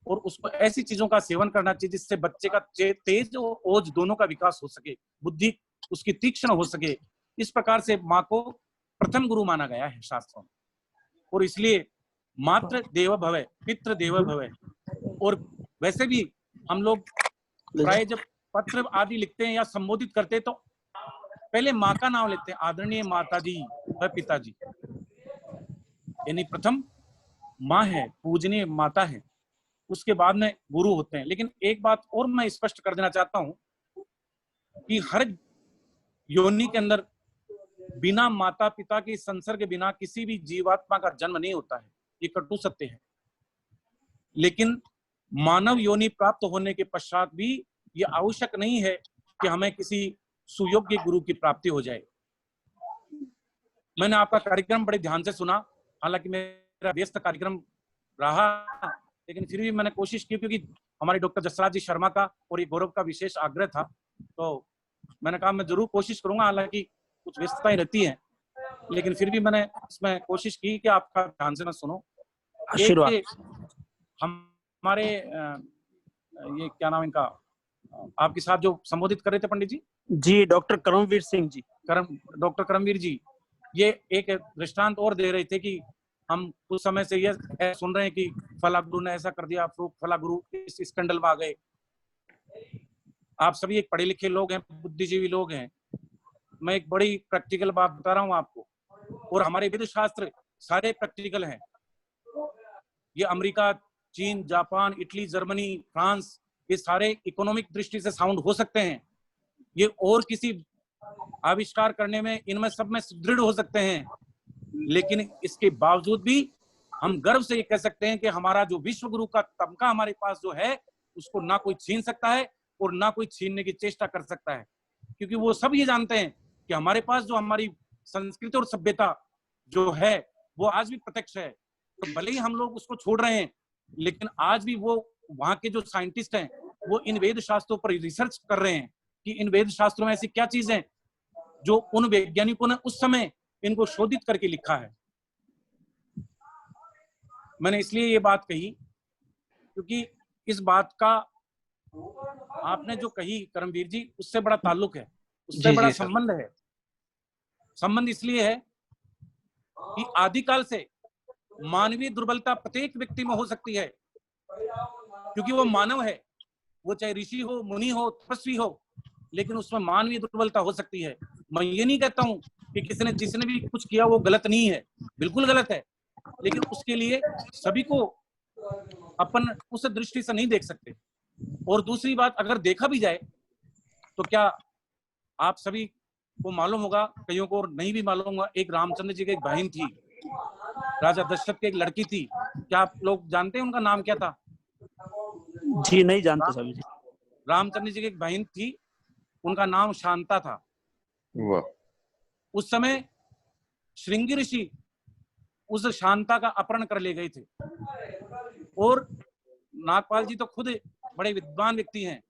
और उसको ऐसी चीजों का सेवन करना चाहिए जिससे बच्चे का तेज और ओज दोनों का विकास हो सके, बुद्धि उसकी तीक्ष्ण हो सके। इस प्रकार से माँ को प्रथम गुरु माना गया है शास्त्रों में। और इसलिए मातृ देव भव, पितृ देव भव। और वैसे भी हम लोग प्राय जब पत्र आदि लिखते हैं या संबोधित करते हैं तो पहले माँ का नाम लेते हैं, आदरणीय माता जी व पिताजी, यानी प्रथम माँ है, पूजनीय माता है, उसके बाद में गुरु होते हैं। लेकिन एक बात और मैं स्पष्ट कर देना चाहता हूं कि हर योनि के अंदर बिना माता पिता के संसर्ग के बिना किसी भी जीवात्मा का जन्म नहीं होता है, ये कटु सत्य है। लेकिन मानव योनि प्राप्त होने के पश्चात भी ये आवश्यक नहीं है कि हमें किसी सुयोग्य गुरु की प्राप्ति हो जाए। मैंने आपका कार्यक्रम बड़े ध्यान से सुना, हालांकि मेरा व्यस्त कार्यक्रम रहा, लेकिन फिर भी मैंने कोशिश की, क्योंकि हमारे डॉक्टर जसराज जी शर्मा का और ये गौरव का विशेष आग्रह था, तो मैंने कहा मैं जरूर कोशिश करूंगा। हालांकि कुछ व्यस्तताएं रहती हैं, लेकिन फिर भी मैंने इसमें कोशिश की कि आपका ध्यान से मैं सुनो। हमारे ये क्या नाम इनका, आपके साथ जो संबोधित कर रहे थे पंडित जी? जी, डॉक्टर करमवीर सिंह जी। डॉक्टर करमवीर जी ये एक दृष्टांत और दे रहे थे कि हम कुछ समय से ये सुन रहे हैं कि फला गुरु ने ऐसा कर दिया, फला गुरु इस स्कैंडल में आ गए। आप सभी एक पढ़े लिखे लोग हैं, बुद्धिजीवी लोग हैं। मैं एक बड़ी प्रैक्टिकल बात बता रहा हूँ आपको, और हमारे वेद शास्त्र सारे प्रैक्टिकल हैं। ये अमेरिका, चीन, जापान, इटली, जर्मनी, फ्रांस, ये सारे इकोनॉमिक दृष्टि से साउंड हो सकते हैं, ये और किसी आविष्कार करने में इनमें सब में सुदृढ़ हो सकते हैं, लेकिन इसके बावजूद भी हम गर्व से ये कह सकते हैं कि हमारा जो विश्व गुरु का तमगा हमारे पास जो है, उसको ना कोई छीन सकता है और ना कोई छीनने की चेष्टा कर सकता है, क्योंकि वो सब ये जानते हैं कि हमारे पास जो हमारी संस्कृति और सभ्यता जो है वो आज भी प्रत्यक्ष है। तो भले ही हम लोग उसको छोड़ रहे हैं, लेकिन आज भी वो वहां के जो साइंटिस्ट हैं वो इन वेद शास्त्रों पर रिसर्च कर रहे हैं कि इन वेद शास्त्रों में ऐसी क्या चीज है जो उन वैज्ञानिकों ने उस समय इनको शोधित करके लिखा है। मैंने इसलिए ये बात कही क्योंकि इस बात का आपने जो कही करमवीर जी, उससे बड़ा ताल्लुक है, उससे बड़ा संबंध है। संबंध इसलिए है कि आदिकाल से मानवीय दुर्बलता प्रत्येक व्यक्ति में हो सकती है, क्योंकि वो मानव है, वो चाहे ऋषि हो, मुनि हो, तपस्वी हो, लेकिन उसमें मानवीय दुर्बलता हो सकती है। मैं ये नहीं कहता हूं कि जिसने भी कुछ किया वो गलत नहीं है, बिल्कुल गलत है, लेकिन उसके लिए सभी को अपन उस दृष्टि से नहीं देख सकते। और दूसरी बात, अगर देखा भी जाए तो क्या आप सभी को मालूम होगा, कईयों को नहीं भी मालूम होगा, एक रामचंद्र जी की एक बहन थी, राजा दशरथ की एक लड़की थी। क्या आप लोग जानते हैं उनका नाम क्या था? जी नहीं जानते सभी जी। रामचंद्र जी की एक बहन थी, उनका नाम शांता था। उस समय श्रृंगी ऋषि उस शांता का अपहरण कर ले गए थे, और नागपाल जी तो खुद बड़े विद्वान व्यक्ति हैं।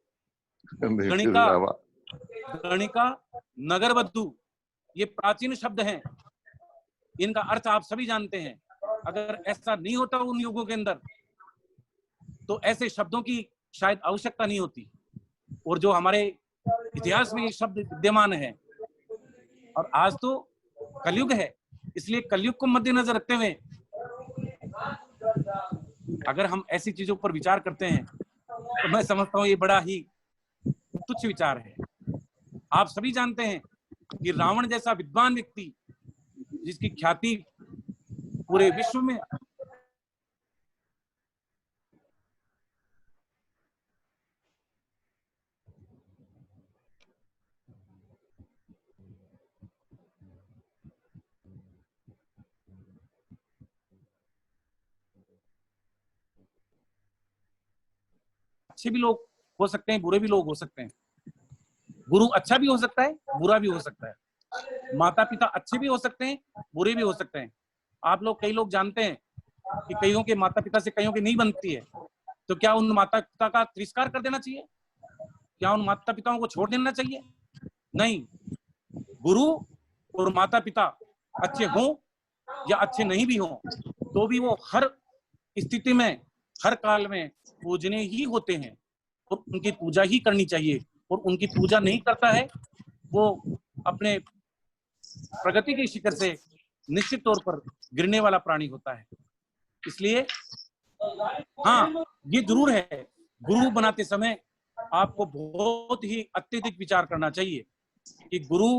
गणिका, नगरबद्धु, ये प्राचीन शब्द हैं, इनका अर्थ आप सभी जानते हैं। अगर ऐसा नहीं होता उन युगों के अंदर तो ऐसे शब्दों की शायद आवश्यकता नहीं होती, और जो हमारे इतिहास में ये शब्द विद्यमान है। और आज तो कलयुग है, इसलिए कलयुग को मद्देनजर रखते हुए अगर हम ऐसी चीजों पर विचार करते हैं तो मैं समझता हूँ ये बड़ा ही तुच्छ विचार है। आप सभी जानते हैं कि रावण जैसा विद्वान व्यक्ति, जिसकी ख्याति पूरे विश्व में अच्छे भी लोग हो सकते हैं, बुरे भी लोग हो सकते हैं। गुरु अच्छा भी हो सकता है, बुरा भी हो सकता है। माता पिता अच्छे भी हो सकते हैं, बुरे भी हो सकते हैं। आप लोग, कई लोग जानते हैं कि कईयों के माता पिता से कईयों की नहीं बनती है, तो क्या उन माता पिता का तिरस्कार कर देना चाहिए? क्या उन माता पिताओं को छोड़ देना चाहिए? नहीं। गुरु और माता पिता अच्छे हों या अच्छे नहीं भी हों, तो भी वो हर स्थिति में, हर काल में पूजने ही होते हैं, और उनकी पूजा ही करनी चाहिए। और उनकी पूजा नहीं करता है वो अपने प्रगति के शिखर से निश्चित तौर पर गिरने वाला प्राणी होता है। इसलिए हाँ, ये जरूर है, गुरु बनाते समय आपको बहुत ही अत्यधिक विचार करना चाहिए कि गुरु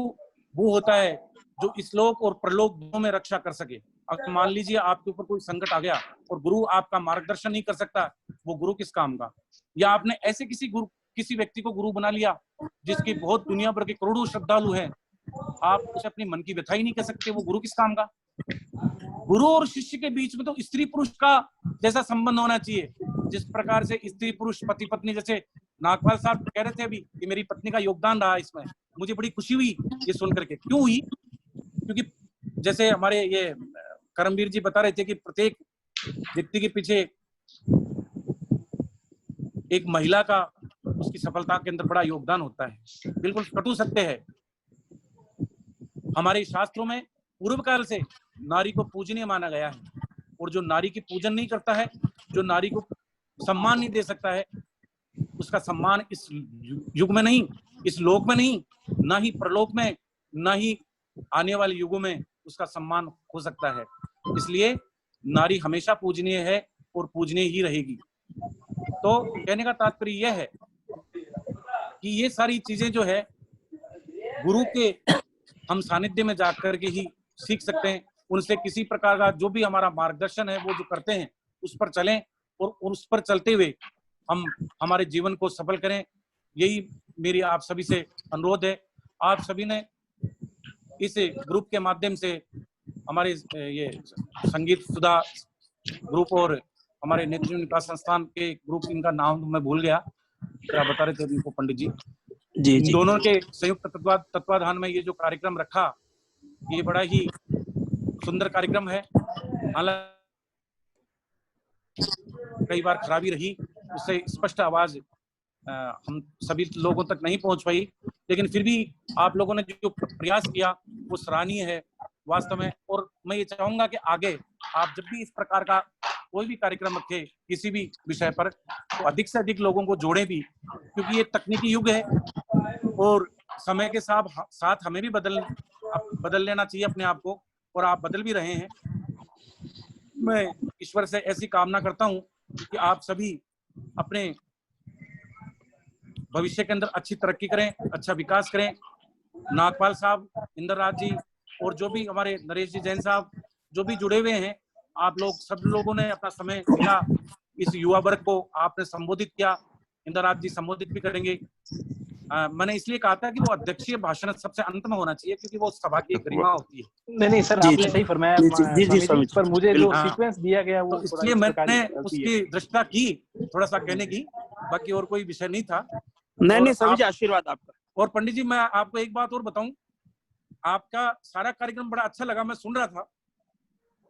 वो होता है जो इस लोक और परलोक दोनों में रक्षा कर सके। अगर मान लीजिए आपके ऊपर कोई संकट आ गया और गुरु आपका मार्गदर्शन नहीं कर सकता, वो गुरु किस काम का? या आपने ऐसे किसी व्यक्ति को गुरु बना लिया जिसकी बहुत दुनिया भर के करोड़ों श्रद्धालु हैं, आप उसे अपनी मन की व्यथा ही नहीं कह सकते, वो गुरु किस काम का। गुरु और शिष्य के बीच में तो स्त्री पुरुष का जैसा संबंध होना चाहिए, जिस प्रकार से स्त्री पुरुष पति पत्नी, जैसे नागपाल साहब कह रहे थे अभी कि मेरी पत्नी का योगदान रहा इसमें, मुझे बड़ी खुशी हुई ये सुन करके। क्यों हुई? क्योंकि जैसे हमारे ये करमवीर जी बता रहे थे कि प्रत्येक व्यक्ति के पीछे एक महिला का उसकी सफलता के अंदर बड़ा योगदान होता है। बिल्कुल कटु सत्य है। हमारे शास्त्रों में पूर्व काल से नारी को पूजनीय माना गया है, और जो नारी की पूजन नहीं करता है, जो नारी को सम्मान नहीं दे सकता है, उसका सम्मान इस युग में नहीं, इस लोक में नहीं, ना ही परलोक में, ना ही आने वाले युगों में उसका सम्मान हो सकता है। इसलिए नारी हमेशा पूजनीय है और पूजनीय ही रहेगी। तो कहने का तात्पर्य यह है कि ये सारी चीजें जो है गुरु के हम सानिध्य में जाकर के ही सीख सकते हैं। उनसे किसी प्रकार का जो भी हमारा मार्गदर्शन है वो जो करते हैं उस पर चलें, और उस पर चलते हुए हम हमारे जीवन को सफल करें। यही मेरी आप सभी से अनुरोध है। आप सभी ने इस ग्रुप के माध्यम से हमारे ये संगीत सुधा ग्रुप और हमारे नेतृत्व विकास संस्थान के ग्रुप, इनका नाम मैं भूल गया, क्या बता रहे थे उनको पंडित जी? जी। दोनों के संयुक्त तत्वाधान में ये जो कार्यक्रम रखा, ये बड़ा ही सुंदर कार्यक्रम है। हालांकि कई बार खराबी रही, उससे स्पष्ट आवाज हम सभी लोगों तक नहीं पहुंच पाई, लेकिन फिर भी आप लोगों ने जो प्रयास किया वो सराहनीय है वास्तव में। और मैं ये चाहूंगा कि आगे आप जब भी इस प्रकार का कोई भी कार्यक्रम रखे किसी भी विषय पर, तो अधिक से अधिक लोगों को जोड़े भी, क्योंकि ये तकनीकी युग है और समय के साथ हमें भी बदल लेना चाहिए अपने आप को, और आप बदल भी रहे हैं। मैं ईश्वर से ऐसी कामना करता हूं कि आप सभी अपने भविष्य के अंदर अच्छी तरक्की करें, अच्छा विकास करें। नागपाल साहब, इंद्र राज जी और जो भी हमारे नरेश जी जैन साहब जो भी जुड़े हुए हैं, आप लोग सब लोगों ने अपना समय दिया, इस युवा वर्ग को आपने संबोधित किया। इंद्र राज जी संबोधित भी करेंगे। मैंने इसलिए कहा था कि वो अध्यक्षीय भाषण सबसे अंत में होना चाहिए, क्योंकि वो सभा की गरिमा होती है। नहीं सर, आपने सही फरमाया स्वामी जी, पर मुझे जो सीक्वेंस दिया गया वो तो इसलिए मैंने उसकी दृष्टता की थोड़ा सा कहने की, बाकी और कोई विषय नहीं था। नहीं स्वामी जी, आशीर्वाद आपका। और पंडित जी, मैं आपको एक बात और बताऊं, आपका सारा कार्यक्रम बड़ा अच्छा लगा, मैं सुन रहा था।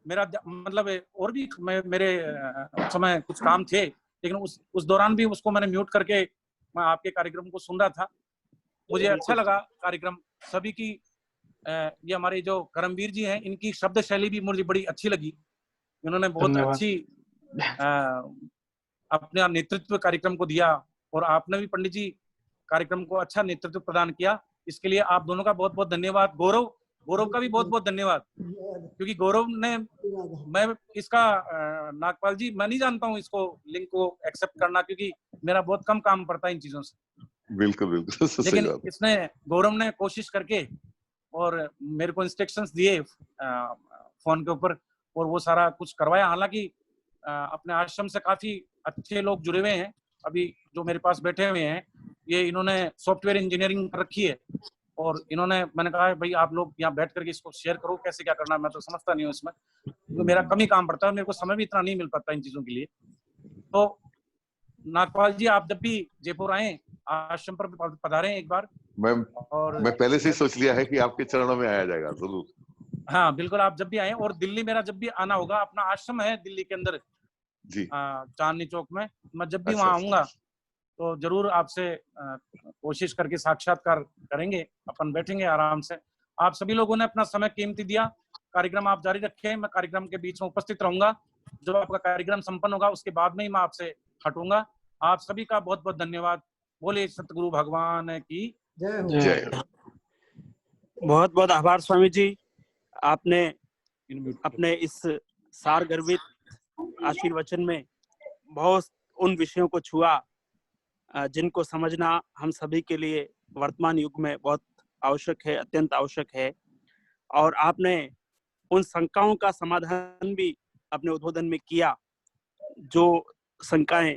मेरा मतलब और भी मेरे समय कुछ काम थे, लेकिन उस दौरान भी उसको मैंने म्यूट करके मैं आपके कार्यक्रम को सुन रहा था। मुझे अच्छा लगा कार्यक्रम सभी की। ये हमारे जो करमवीर जी हैं, इनकी शब्द शैली भी मुझे बड़ी अच्छी लगी। इन्होंने बहुत अच्छी अपने नेतृत्व कार्यक्रम को दिया, और आपने भी पंडित जी कार्यक्रम को अच्छा नेतृत्व प्रदान किया। इसके लिए आप दोनों का बहुत बहुत धन्यवाद। गौरव का भी बहुत बहुत धन्यवाद, क्योंकि गौरव ने, मैं इसका नागपाल जी, मैं नहीं जानता हूँ इसको लिंक को एक्सेप्ट करना, क्योंकि मेरा बहुत कम काम पड़ता है इन चीजों से। बिल्कुल लेकिन इसने, गौरव ने कोशिश करके और मेरे को इंस्ट्रक्शंस दिए फोन के ऊपर, और वो सारा कुछ करवाया। हालांकि अपने आश्रम से काफी अच्छे लोग जुड़े हुए हैं अभी जो मेरे पास बैठे हुए हैं। ये इन्होंने सॉफ्टवेयर इंजीनियरिंग कर रखी है, और इन्होंने, मैंने कहा भाई आप लोग यहाँ बैठ करके इसको शेयर करो, कैसे क्या करना है, मैं तो समझता नहीं हूँ इसमें, तो मेरा कम ही काम पड़ता है, मेरे को समय भी इतना नहीं मिल पाता इन चीजों के लिए। तो नागपाल जी, आप जब भी जयपुर आए, आश्रम पर पधारें एक बार। मैं पहले से ही सोच लिया है कि आपके चरणों में आया जाएगा जरूर। हाँ बिल्कुल, आप जब भी आए। और दिल्ली मेरा जब भी आना होगा, अपना आश्रम है दिल्ली के अंदर जी, चांदनी चौक में, मैं जब भी वहां आऊंगा तो जरूर आपसे कोशिश करके साक्षात्कार करेंगे, अपन बैठेंगे आराम से। आप सभी लोगों ने अपना समय कीमती दिया। कार्यक्रम आप जारी रखें, मैं कार्यक्रम के बीच में उपस्थित रहूंगा। जब आपका कार्यक्रम संपन्न होगा उसके बाद में ही मैं आपसे हटूंगा। आप सभी का बहुत बहुत धन्यवाद। बोले सतगुरु भगवान की जय। बहुत बहुत आभार स्वामी जी, आपने अपने इस सारगर्भित आशीर्वचन में बहुत उन विषयों को छुआ जिनको समझना हम सभी के लिए वर्तमान युग में बहुत आवश्यक है, अत्यंत आवश्यक है। और आपने उन शंकाओं का समाधान भी अपने उद्बोधन में किया, जो शंकाएं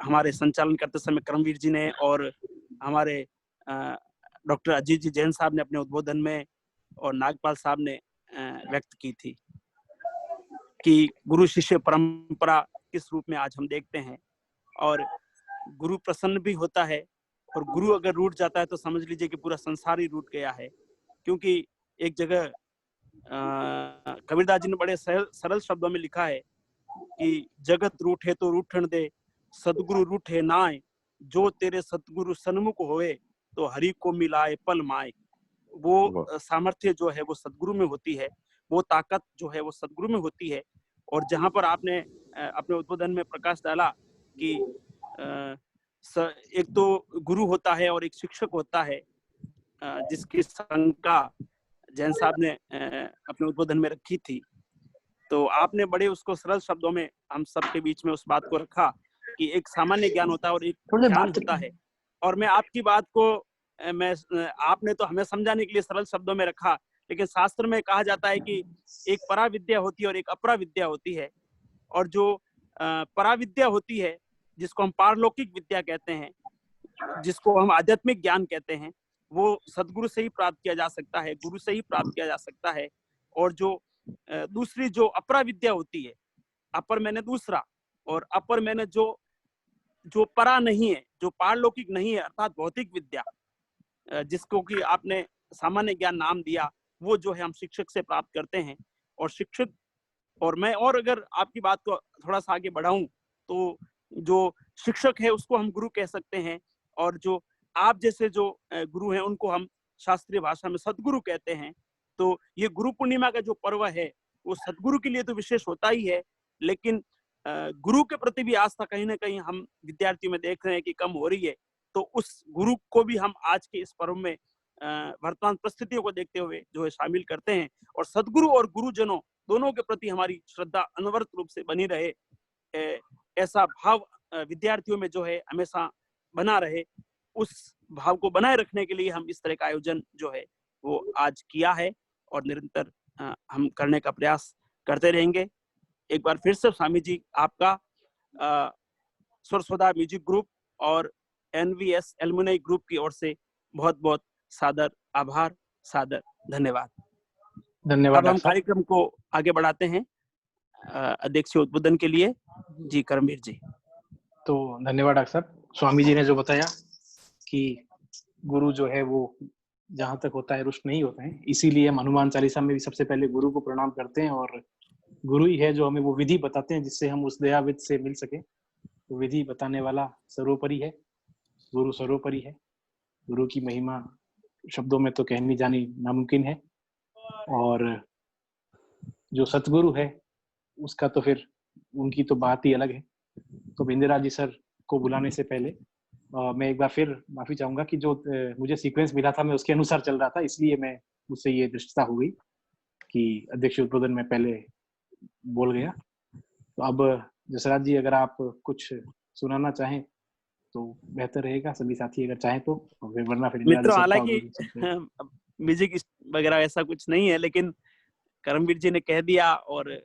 हमारे संचालन करते समय करमवीर जी ने और हमारे डॉक्टर अजीत जी जैन साहब ने अपने उद्बोधन में और नागपाल साहब ने व्यक्त की थी कि गुरु शिष्य परंपरा किस रूप में आज हम देखते हैं, और गुरु प्रसन्न भी होता है, और गुरु अगर रूठ जाता है तो समझ लीजिए कि पूरा संसार ही रूठ गया है। क्योंकि एक जगह कबीरदास जी ने बड़े सरल शब्दों में लिखा है कि जगत रूठे तो रूठन दे, सदगुरु रूठे नाय, जो तेरे सतगुरु सन्मुख होए तो हरि को मिलाए पल माए। वो सामर्थ्य जो है वो सदगुरु में होती है, वो ताकत जो है वो सदगुरु में होती है। और जहां पर आपने अपने उद्बोधन में प्रकाश डाला कि एक तो गुरु होता है और एक शिक्षक होता है, जिसकी शंका जैन साहब ने अपने उद्बोधन में रखी थी, तो आपने बड़े उसको सरल शब्दों में हम सबके बीच में उस बात को रखा कि एक सामान्य ज्ञान होता है और एक ज्ञान होता है। और मैं आपकी बात को आपने तो हमें समझाने के लिए सरल शब्दों में रखा, लेकिन शास्त्र में कहा जाता है कि एक पराविद्या होती है और एक अपरा विद्या होती है। और जो पराविद्या होती है, जिसको हम पारलौकिक विद्या कहते हैं, जिसको हम आध्यात्मिक ज्ञान कहते हैं, वो सदगुरु से ही प्राप्त किया जा सकता है, गुरु से ही प्राप्त किया जा सकता है। और जो दूसरी जो अपरा विद्या होती है, अपर मैंने दूसरा और अपर मैंने जो परा नहीं है, जो पारलौकिक नहीं है, अर्थात भौतिक विद्या, जिसको कि आपने सामान्य ज्ञान नाम दिया, वो जो है हम शिक्षक से प्राप्त करते हैं। और शिक्षक, और मैं और अगर आपकी बात को थोड़ा सा आगे बढ़ाऊं तो जो शिक्षक है उसको हम गुरु कह सकते हैं, और जो आप जैसे जो गुरु हैं उनको हम शास्त्रीय भाषा में सदगुरु कहते हैं। तो ये गुरु पूर्णिमा का जो पर्व है वो सदगुरु के लिए तो विशेष होता ही है, लेकिन गुरु के प्रति भी आस्था कहीं ना कहीं हम विद्यार्थियों में देख रहे हैं कि कम हो रही है। तो उस गुरु को भी हम आज के इस पर्व में वर्तमान परिस्थितियों को देखते हुए जो है शामिल करते हैं, और सदगुरु और गुरुजनों दोनों के प्रति हमारी श्रद्धा अनवरत रूप से बनी रहे, ऐसा भाव विद्यार्थियों में जो है हमेशा बना रहे। उस भाव को बनाए रखने के लिए हम इस तरह का आयोजन जो है वो आज किया है और निरंतर हम करने का प्रयास करते रहेंगे। एक बार फिर से स्वामी जी आपका सुरसोदा म्यूजिक ग्रुप और एनवीएस एलुमनी ग्रुप की ओर से बहुत बहुत सादर आभार, सादर धन्यवाद। धन्यवाद। अब हम कार्यक्रम को आगे बढ़ाते हैं अध्यक्ष उद्बोधन के लिए। जी करमवीर जी। तो धन्यवाद डॉक्टर साहब। स्वामी जी ने जो बताया कि गुरु जो है वो जहां तक होता है रुष्ट नहीं होते हैं, इसीलिए हम हनुमान चालीसा में भी सबसे पहले गुरु को प्रणाम करते हैं, और गुरु ही है जो हमें वो विधि बताते हैं जिससे हम उस दयाविद से मिल सके। तो विधि बताने वाला सर्वोपरि है, गुरु सर्वोपरि है। गुरु की महिमा शब्दों में तो कहनी जानी नामुमकिन है, और जो सतगुरु है उसका तो फिर उनकी तो बात ही अलग है। तो बिंदेरा जी सर को बुलाने से पहले मैं एक बार फिर माफी चाहूंगा कि जो मुझे सीक्वेंस मिला था मैं उसके अनुसार चल रहा था, इसलिए मैं मुझसे ये दृष्टता हो गई कि अध्यक्ष उद्बोधन में पहले बोल गया। तो अब जसराज जी अगर आप कुछ सुनाना चाहें तो बेहतर रहेगा, सभी साथी अगर चाहें तो, वरना फिर मित्रों हालांकि म्यूजिक वगैरह ऐसा कुछ नहीं है, लेकिन करमवीर जी ने कह दिया और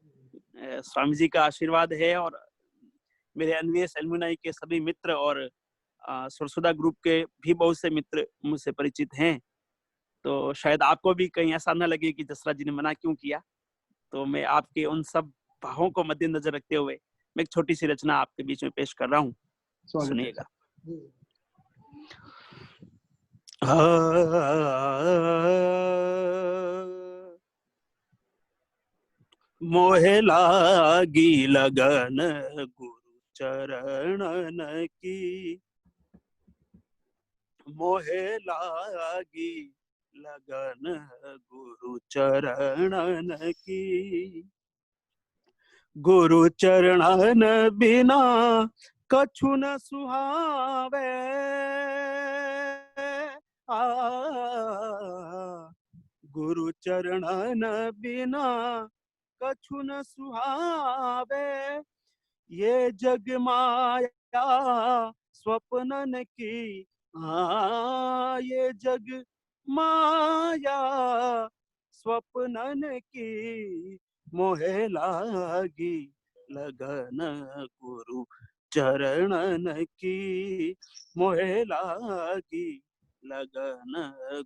स्वामी जी का आशीर्वाद है, और मेरे एनवीएस एलुमनी के सभी मित्र और सुरसोदा ग्रुप के भी बहुत से मित्र मुझसे परिचित हैं। तो शायद आपको भी कहीं ऐसा न लगे कि जसराज जी ने मना क्यों किया। तो मैं आपके उन सब भावों को मद्देनजर रखते हुए मैं एक छोटी सी रचना आपके बीच में पेश कर रहा हूँ, सुनिएगा। मोहे लागी लगन गुरु चरणन की, मोहे लागी लगन गुरु चरणन की, गुरु चरणन बिना कछु न सुहावे, गुरु चरणन बिना कछु न सुहावे, ये जग माया स्वप्नन की, ये जग माया स्वप्नन की, मोहे लागी लगन गुरु चरणन की, मोहे लागी लगन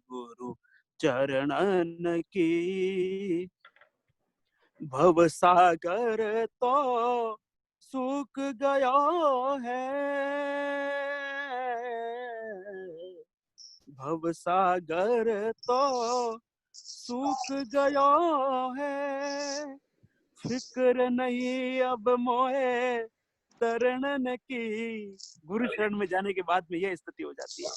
गुरु चरणन की। भव सागर तो सूख गया है, भव सागर तो सूख गया है, फिक्र नहीं अब मोहे तरणन की। गुरु शरण में जाने के बाद में यह स्थिति हो जाती है,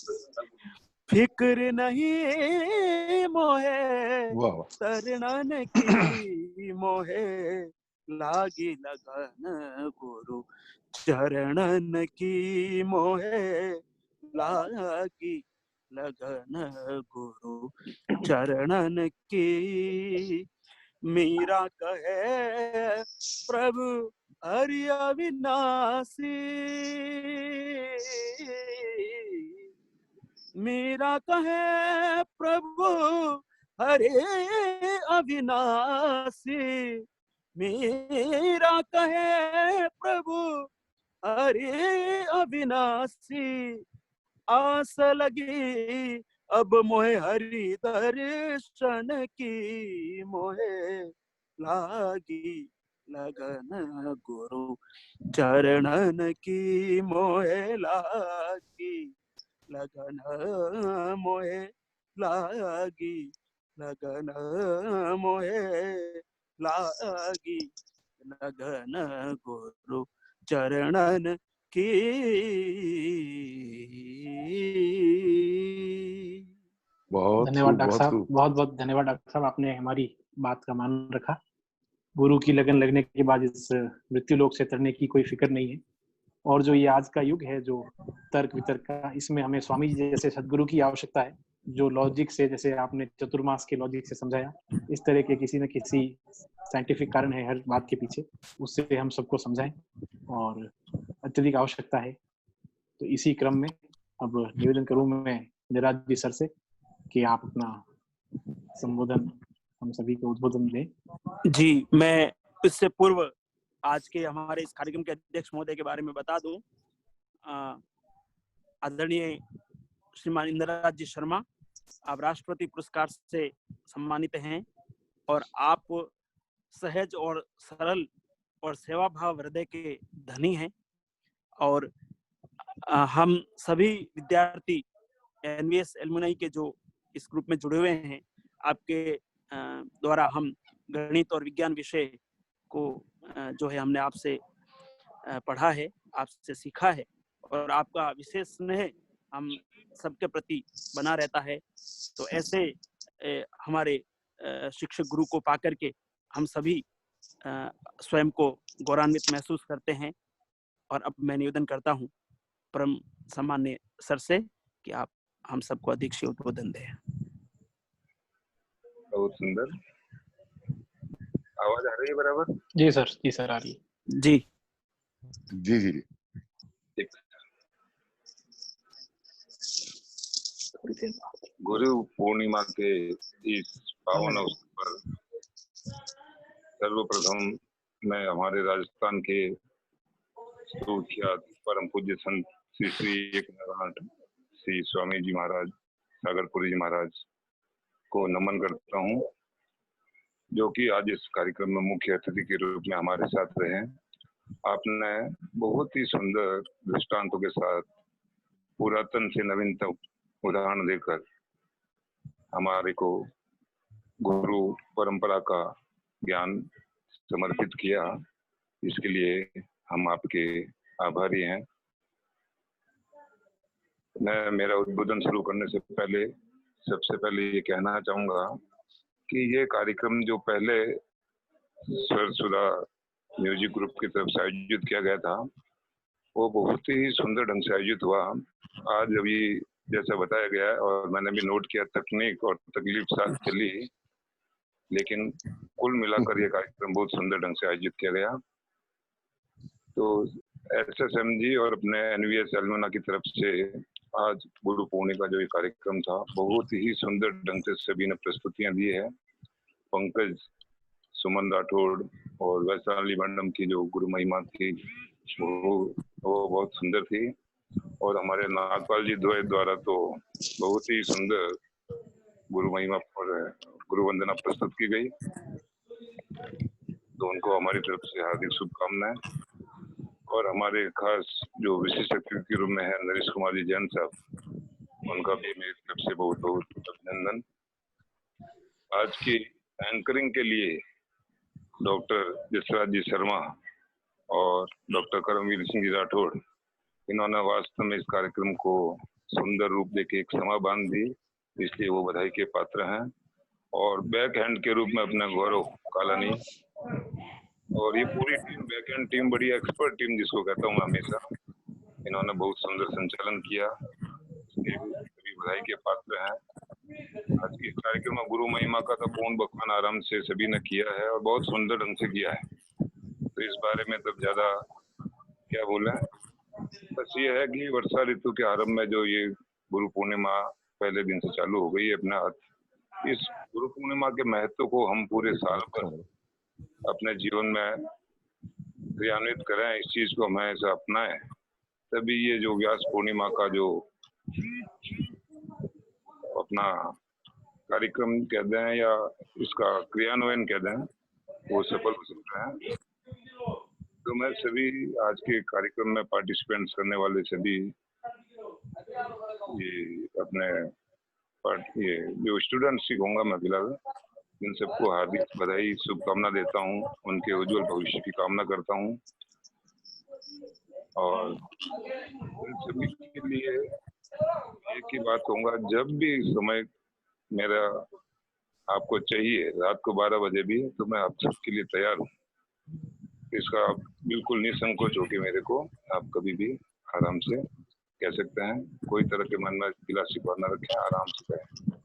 फिक्र नहीं मोहे तरणन की, मोहे लागी लगन गुरु चरणन की, मोहे लागी लगन गुरु चरणन की। मीरा कहे प्रभु हरि अविनाशी, मीरा कहे प्रभु हरि अविनाशी, मीरा कहे प्रभु हरि अविनाशी। आस लगी अब मोहे हरि दर्शन की, मोहे लागी लगन गुरु चरणन की, मोहे लागी लगन, मोहे लागी लगन, मोहे लागी लगन गुरु चरणन की। धन्यवाद डॉक्टर साहब, बहुत बहुत धन्यवाद डॉक्टर साहब, आपने हमारी बात का मान रखा। गुरु की लगन लगने के बाद इस मृत्यु लोक से तरने की कोई फिक्र नहीं है। और जो ये आज का युग है जो तर्क वितर्क का, इसमें हमें स्वामी जी जैसे सदगुरु की आवश्यकता है, जो लॉजिक से, जैसे आपने चतुर्मास के लॉजिक से समझाया, इस तरह के किसी न किसी साइंटिफिक कारण है हर बात के पीछे, उससे हम सबको समझाएं और अत्यधिक आवश्यकता है। तो इसी क्रम में अब निवेदन करूं मैं निराज जी सर से कि आप अपना संबोधन हम सभी को उद्बोधन दें। जी, मैं इससे पूर्व आज के हमारे इस कार्यक्रम के अध्यक्ष महोदय के बारे में बता दूं। आदरणीय श्रीमान इंद्रराज जी शर्मा, आप राष्ट्रपति पुरस्कार से सम्मानित हैं और आप सहज और सरल और सेवा भाव हृदय के धनी हैं। और हम सभी विद्यार्थी एनवीएस एलुमनाई के जो इस ग्रुप में जुड़े हुए हैं, आपके द्वारा हम गणित और विज्ञान विषय को जो है हमने आपसे पढ़ा है, आपसे सीखा है, और आपका विशेष स्नेह हम सबके प्रति बना रहता है। तो ऐसे हमारे शिक्षक गुरु को पाकर के हम सभी स्वयं को गौरवान्वित महसूस करते हैं। और अब मैं निवेदन करता हूँ परम सम्मान्य सर से कि आप हम सबको अध्यक्षीय उद्बोधन दें। बहुत सुंदर, आवाज आ रही है बराबर? जी सर आ रही है। जी जी जी जी। गुरु पूर्णिमा के इस पावन अवसर पर सर्वप्रथम मैं हमारे राजस्थान के सुख्यात परम पूज्य संत श्री एक नारायण श्री स्वामी जी महाराज सागरपुरी जी महाराज को नमन करता हूँ, जो कि आज इस कार्यक्रम में मुख्य अतिथि के रूप में हमारे साथ रहे। आपने बहुत ही सुंदर दृष्टांतों के साथ पुरातन से नवीनतम उदाहरण देकर हमारे को गुरु परंपरा का ज्ञान समर्पित किया। इसके लिए हम आपके आभारी हैं। मैं मेरा उद्बोधन शुरू करने से पहले सबसे पहले ये कहना चाहूंगा कि ये कार्यक्रम जो पहले स्वर सुधा म्यूजिक ग्रुप की तरफ से आयोजित किया गया था, वो बहुत ही सुंदर ढंग से आयोजित हुआ। आज अभी जैसा बताया गया है और मैंने भी नोट किया, तकनीक और तकलीफ साथ चली, लेकिन कुल मिलाकर ये कार्यक्रम बहुत सुंदर ढंग से आयोजित किया गया। तो एसएसएमजी और अपने एनवीएस एलुमना की तरफ से आज गुरु पूर्णिमा का जो ये कार्यक्रम था, बहुत ही सुंदर ढंग से सभी ने प्रस्तुतियां दी है। पंकज, सुमन राठौड़ और वैशाली मैडम की जो गुरु महिमा थी वो बहुत सुंदर थी। और हमारे नागपाल जी द्वारा तो बहुत ही सुंदर गुरु महिमा पर गुरु वंदना प्रस्तुत की गई। तो उनको हमारी तरफ से हार्दिक शुभकामनाएं। और हमारे खास जो विशिष्ट अतिथि के रूप में है नरेश कुमार जी जैन साहब, उनका भी मेरी तरफ से बहुत बहुत अभिनंदन। आज की एंकरिंग के लिए डॉक्टर जसराज जी शर्मा और डॉक्टर करमवीर सिंह जी राठौड़, इन्होंने वास्तव में इस कार्यक्रम को सुंदर रूप देके एक समा बांध दी, इसलिए वो बधाई के पात्र हैं। और बैक हैंड के रूप में अपना गौरव कालानी और ये पूरी टीम, बैक हैंड टीम, बड़ी एक्सपर्ट टीम जिसको कहता हूँ मैं हमेशा, इन्होंने बहुत सुंदर संचालन किया, सभी बधाई के पात्र हैं। आज के कार्यक्रम में गुरु महिमा का तो पूर्ण बखान आराम से सभी ने किया है और बहुत सुंदर ढंग से किया है, तो इस बारे में तब ज्यादा क्या बोले। बस ये है कि वर्षा ऋतु के आरंभ में जो ये गुरु पूर्णिमा पहले दिन से चालू हो गई है अपने हाथ, इस गुरु पूर्णिमा के महत्व को हम पूरे साल भर अपने जीवन में क्रियान्वित करें, इस चीज को हमें ऐसा अपनाएं, तभी ये जो व्यास पूर्णिमा का जो अपना कार्यक्रम कह दें या इसका क्रियान्वयन कह दें, वो सफल हो सकता है। तो मैं सभी आज के कार्यक्रम में पार्टिसिपेंट्स करने वाले सभी ये अपने ये जो स्टूडेंट्स ही कहूँगा मैं फिलहाल, इन सबको हार्दिक बधाई शुभकामना देता हूँ, उनके उज्जवल भविष्य की कामना करता हूँ। और इन सभी के लिए एक ही बात कहूँगा, जब भी समय मेरा आपको चाहिए रात को 12 बजे भी, तो मैं आप सबके लिए तैयार हूँ। इसका आप बिल्कुल निसंकोच होके मेरे को आप कभी भी आराम से कह सकते हैं, कोई तरह के मन में गिला शिकवा न रखें, आराम से कहें।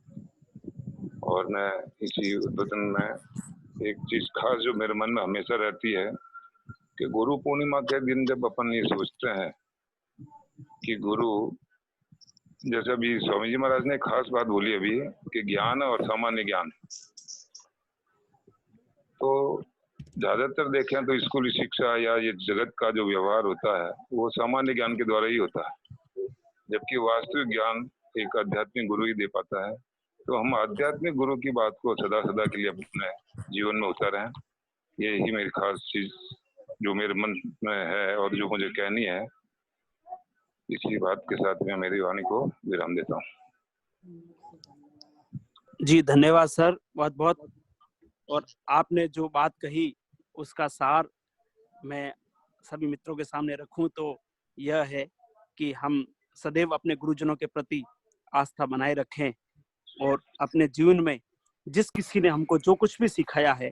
और मैं इसी उद्बोधन में एक चीज खास जो मेरे मन में हमेशा रहती है कि गुरु पूर्णिमा के दिन जब अपन ये सोचते हैं कि गुरु, जैसे अभी स्वामी जी महाराज ने खास बात बोली अभी कि ज्ञान और सामान्य ज्ञान, तो ज्यादातर देखें तो स्कूली शिक्षा या ये जगत का जो व्यवहार होता है वो सामान्य ज्ञान के द्वारा ही होता है, जबकि वास्तविक ज्ञान एक आध्यात्मिक गुरु ही दे पाता है। तो हम आध्यात्मिक गुरु की बात को सदा सदा के लिए अपने जीवन में उतारें, यही मेरी खास चीज जो मेरे मन में है और जो मुझे कहनी है। इसी बात के साथ मैं मेरी वाणी को विराम देता हूँ। जी धन्यवाद सर, बहुत बहुत। और आपने जो बात कही उसका सार मैं सभी मित्रों के सामने रखूं तो यह है कि हम सदैव अपने गुरुजनों के प्रति आस्था बनाए रखें और अपने जीवन में जिस किसी ने हमको जो कुछ भी सिखाया है,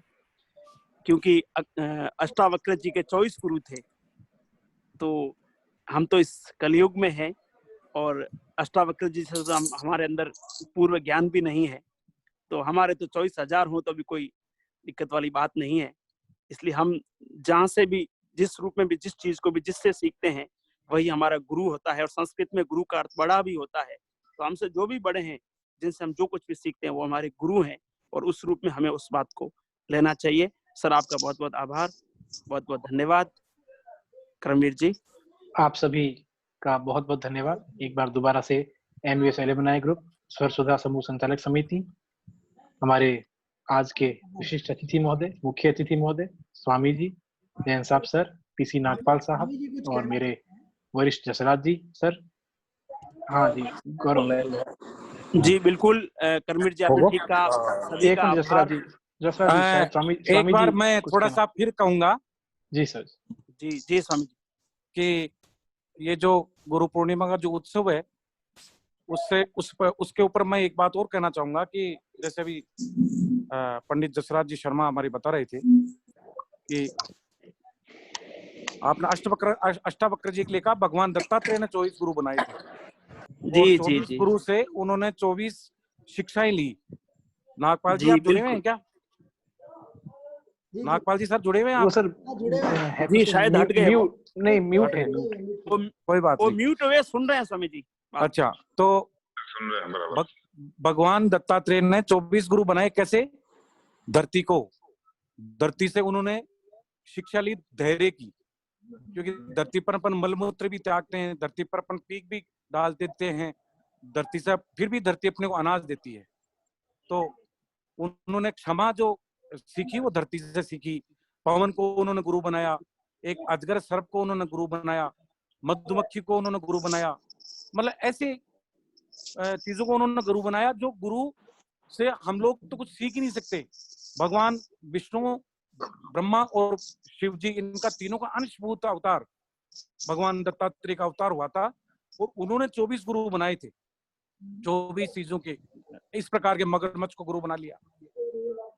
क्योंकि अष्टावक्र जी के 24 गुरु थे, तो हम तो इस कलयुग में हैं और अष्टावक्र जी से तो हमारे अंदर पूर्व ज्ञान भी नहीं है, तो हमारे तो 24,000 हो तो भी कोई दिक्कत वाली बात नहीं है। इसलिए हम जहाँ से भी, जिस रूप में भी, जिस चीज को भी जिससे सीखते हैं वही हमारा गुरु होता है। और संस्कृत में गुरु का अर्थ बड़ा भी होता है, तो हमसे जो भी बड़े हैं, जिनसे हम जो कुछ भी सीखते हैं वो हमारे गुरु हैं, और उस रूप में हमें उस बात को लेना चाहिए। सर आपका बहुत बहुत आभार, बहुत बहुत धन्यवाद। करमवीर जी, आप सभी का बहुत बहुत धन्यवाद। एक बार दोबारा से एमवीएस एलुमनाई ग्रुप, स्वर सुधा समूह संचालक समिति, हमारे आज के विशिष्ट अतिथि महोदय, मुख्य अतिथि महोदय स्वामी जी, जैन साहब सर, पीसी नागपाल साहब और मेरे वरिष्ठ जसराज जी सर। हाँ जी, गौरव जी बिल्कुल करमवीर जी, आपने ठीक कहा। सभी का जसराज जी शायद स्वामी एक बार मैं थोड़ा सा फिर कहूंगा। जी सर। जी स्वामी जी, कि ये जो गुरु पूर्णिमा का जो उत्सव है उसके ऊपर मैं एक बात और कहना चाहूंगा कि जैसे अभी पंडित जसराज जी शर्मा हमारी बता रहे थे कि आपने अष्टावक्र जी के लिए कहा, भगवान दत्तात्रेय ने 24 गुरु बनाए थे। जी 24 जी गुरु से उन्होंने 24 शिक्षाएं ली। नागपाल जी आप जुड़े हुए हैं क्या? नागपाल जी सर जुड़े हुए हैं आप? वो सर जी शायद हट गए, नहीं म्यूट है, कोई बात नहीं, वो म्यूट हुए, सुन रहे हैं स्वामी जी। अच्छा, तो सुन रहे हैं बराबर। भगवान दत्तात्रेय ने 24 गुरु बनाए। कैसे? धरती से उन्होंने शिक्षा ली धैर्य की, क्योंकि धरती पर अपन मलमूत्र भी त्यागते हैं, धरती पर अपन पीक भी डाल देते हैं, धरती से फिर भी धरती अपने को अनाज देती है। तो उन्होंने क्षमा जो सीखी वो धरती से सीखी। पवन को उन्होंने गुरु बनाया, एक अजगर सर्प को उन्होंने गुरु बनाया, मधुमक्खी को उन्होंने गुरु बनाया। मतलब ऐसे चीजों को उन्होंने गुरु बनाया जो गुरु से हम लोग तो कुछ सीख ही नहीं सकते। भगवान विष्णु, ब्रह्मा और शिव जी, इनका तीनों का अंशभूत अवतार भगवान दत्तात्रेय का अवतार हुआ था और उन्होंने 24 गुरु बनाए थे, 24 चीजों के। इस प्रकार के मगरमच्छ को गुरु बना लिया,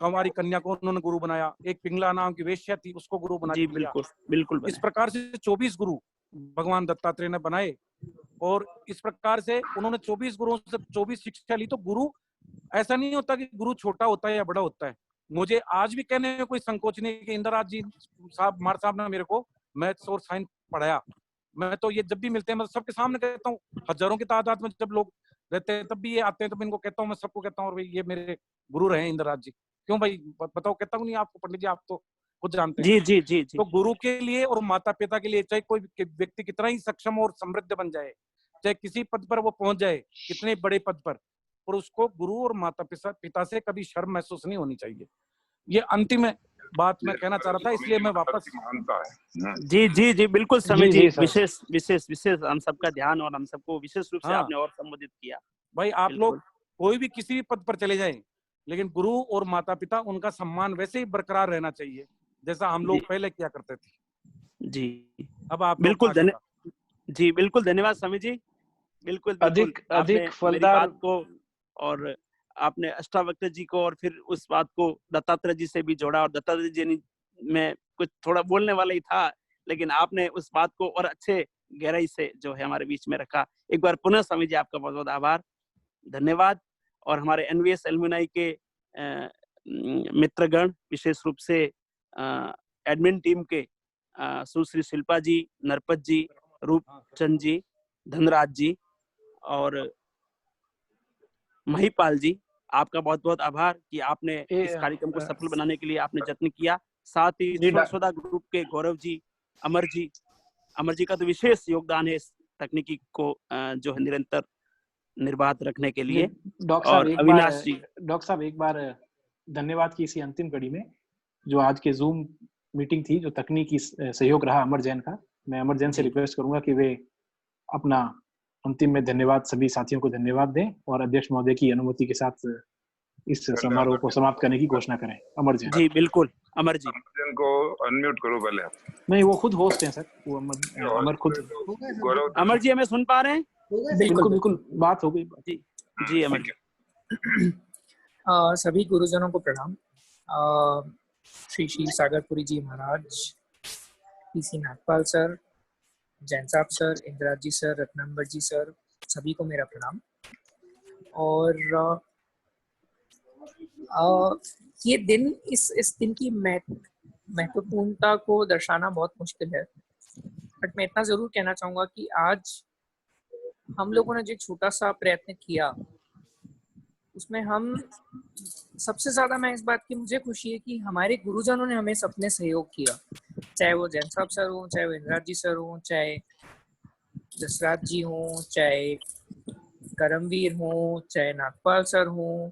कंवारी कन्या को उन्होंने गुरु बनाया, एक पिंगला नाम की वेश्या थी उसको गुरु बना लिया। बिल्कुल बिल्कुल। इस प्रकार से 24 गुरु भगवान दत्तात्रेय ने बनाए और इस प्रकार से उन्होंने 24 गुरुओं से 24 शिक्षा ली। तो गुरु ऐसा नहीं होता कि गुरु छोटा होता है या बड़ा होता है। मुझे आज भी कहने में कोई संकोच नहीं कि इंदिराज जी साहब, मार साहब ने मेरे को मैथ्स और साइंस पढ़ाया। मैं तो ये जब भी मिलते हैं मैं सबके सामने कहता हूँ, हजारों की तादाद में जब लोग रहते हैं तब भी ये आते हैं तो मैं इनको कहता हूँ, मैं सबको कहता हूँ और भाई ये मेरे गुरु रहे इंदिराज जी। क्यों भाई बताओ? कहता हूँ नहीं आपको पंडित जी, आप तो खुद जानते हैं। जी। तो गुरु के लिए और माता पिता के लिए चाहे कोई व्यक्ति कितना ही सक्षम और समृद्ध बन जाए, चाहे किसी पद पर वो पहुंच जाए, कितने बड़े पद पर, और उसको गुरु और माता पिता से कभी शर्म महसूस नहीं होनी चाहिए। ये अंतिम बात मैं कहना चाह रहा था, इसलिए मैं वापस। जी बिल्कुल समय जी, विशेष हम सबका ध्यान और हम सबको विशेष रूप से आपने और संबोधित किया। भाई आप लोग कोई भी किसी भी पद पर चले जाएं, लेकिन गुरु और माता पिता उनका सम्मान वैसे ही बरकरार रहना चाहिए जैसा हम लोग पहले किया करते थे। जी अब आप बिल्कुल धन्यवाद स्वामी जी। बिल्कुल अधिक फलदार को, और आपने अष्टावक्र जी को और फिर उस बात को दत्तात्रेय जी से भी जोड़ा, और दत्तात्रेय जी ने मैं कुछ थोड़ा बोलने वाला ही था, लेकिन आपने उस बात को और अच्छे गहराई से जो है हमारे बीच में रखा। एक बार पुनः स्वामी जी आपका बहुत बहुत आभार, धन्यवाद। और हमारे एनवीएस एलुमनाई के मित्रगण, विशेष रूप से एडमिन टीम के सुश्री शिल्पा जी, नरपत जी, रूपचंद जी, धनराज जी और महिपाल जी, आपका बहुत बहुत आभार कि आपने इस कार्यक्रम को सफल बनाने के लिए आपने यत्न किया। साथ ही स्वरसुधा ग्रुप के गौरव जी, अमर जी का तो विशेष योगदान है इस तकनीकी को जो है निरंतर निर्बाध रखने के लिए। डॉक्टर साहब एक बार धन्यवाद की इसी अंतिम कड़ी में जो आज के जूम मीटिंग थी, जो तकनीकी सहयोग रहा अमर जैन का, मैं अमर जैन से रिक्वेस्ट करूंगा कि वे अपना अंतिम में धन्यवाद सभी साथियों को धन्यवाद दें और अध्यक्ष महोदय की अनुमति के साथ इस समारोह को समाप्त करने की घोषणा करें। अमर जैन जी। बिल्कुल अमर जी को अनम्यूट करो पहले। नहीं, वो खुद होस्ट हैं सर, वो अमर खुद। अमर जी हमें सुन पा रहे हैं? बिल्कुल बात हो गई। जी अमर जी। सभी गुरुजनों को प्रणाम। श्री सागरपुरी जी महाराज, पीसी नागपाल सर, जैन साहब सर, इंदिराज जी सर, रत्नम्बर जी सर, सभी को मेरा प्रणाम। और ये दिन, इस दिन की महत्वपूर्णता को दर्शाना बहुत मुश्किल है, बट मैं इतना जरूर कहना चाहूँगा कि आज हम लोगों ने जो छोटा सा प्रयत्न किया उसमें हम सबसे ज्यादा, मैं इस बात की मुझे खुशी है कि हमारे गुरुजनों ने हमें सबने सहयोग किया, चाहे वो जैन साहब सर हो, चाहे वो इंदिराज जी सर हो, चाहे जसराज जी हो, चाहे करमवीर हो, चाहे नागपाल सर हो,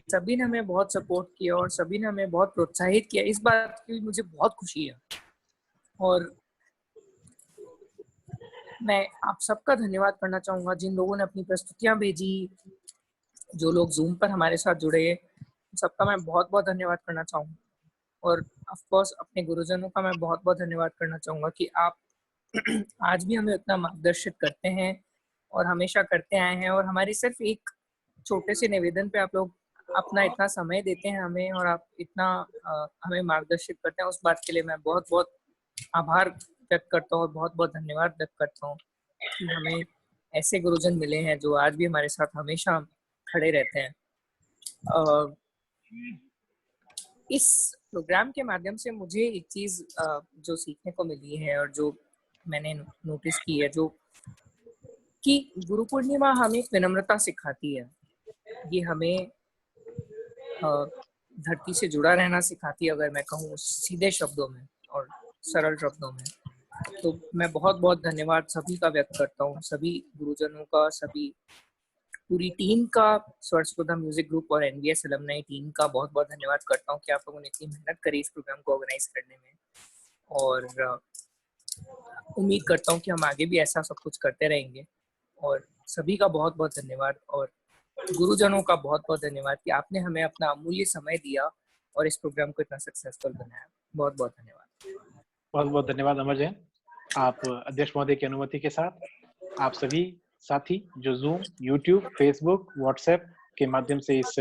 सभी ने हमें बहुत सपोर्ट किया और सभी ने हमें बहुत प्रोत्साहित किया। इस बात की मुझे बहुत खुशी है और मैं आप सबका धन्यवाद करना चाहूँगा जिन लोगों ने अपनी प्रस्तुतियाँ भेजी, जो लोग जूम पर हमारे साथ जुड़े, सबका मैं बहुत बहुत धन्यवाद करना चाहूँगा। और ऑफ कोर्स अपने गुरुजनों का मैं बहुत बहुत धन्यवाद करना चाहूँगा कि आप आज भी हमें उतना मार्गदर्शित करते हैं और हमेशा करते आए हैं, और हमारी सिर्फ एक छोटे से निवेदन पे आप लोग अपना इतना समय देते हैं हमें और आप इतना हमें मार्गदर्शित करते हैं, उस बात के लिए मैं बहुत बहुत आभार व्यक्त करता हूँ और बहुत बहुत धन्यवाद व्यक्त करता हूँ कि हमें ऐसे गुरुजन मिले हैं जो आज भी हमारे साथ हमेशा खड़े रहते हैं। इस प्रोग्राम के माध्यम से मुझे एक चीज़ जो सीखने को मिली है और जो मैंने नोटिस की है, जो कि गुरु पूर्णिमा हमें विनम्रता सिखाती है, ये हमें धरती से जुड़ा रहना सिखाती है, अगर मैं कहूँ सीधे शब्दों में और सरल शब्दों में। तो मैं बहुत बहुत धन्यवाद सभी का व्यक्त करता हूँ, सभी गुरुजनों का, सभी पूरी टीम का, स्वरसुधा म्यूजिक ग्रुप और एनवीएस एलुमनाई टीम का बहुत बहुत धन्यवाद करता हूँ कि आप लोगों ने इतनी मेहनत करी इस प्रोग्राम को ऑर्गेनाइज करने में। और उम्मीद करता हूँ कि हम आगे भी ऐसा सब कुछ करते रहेंगे। और सभी का बहुत बहुत धन्यवाद, और गुरुजनों का बहुत बहुत धन्यवाद कि आपने हमें अपना अमूल्य समय दिया और इस प्रोग्राम को इतना सक्सेसफुल बनाया। बहुत बहुत धन्यवाद। बहुत बहुत धन्यवाद अमर जैन। आप अध्यक्ष महोदय की अनुमति के साथ आप सभी साथी जो जूम, यूट्यूब, फेसबुक, व्हाट्सएप के माध्यम से इस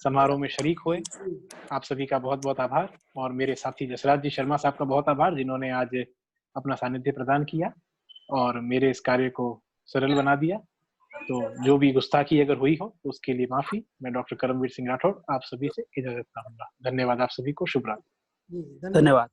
समारोह में शरीक हुए, आप सभी का बहुत बहुत आभार। और मेरे साथी जसराज जी शर्मा साहब का बहुत आभार, जिन्होंने आज अपना सानिध्य प्रदान किया और मेरे इस कार्य को सरल बना दिया। तो जो भी गुस्ताखी अगर हुई हो तो उसके लिए माफी। मैं डॉक्टर करमवीर सिंह राठौड़ आप सभी से इजाजत चाहूंगा। धन्यवाद आप सभी को। शुभ रात्रि। धन्यवाद।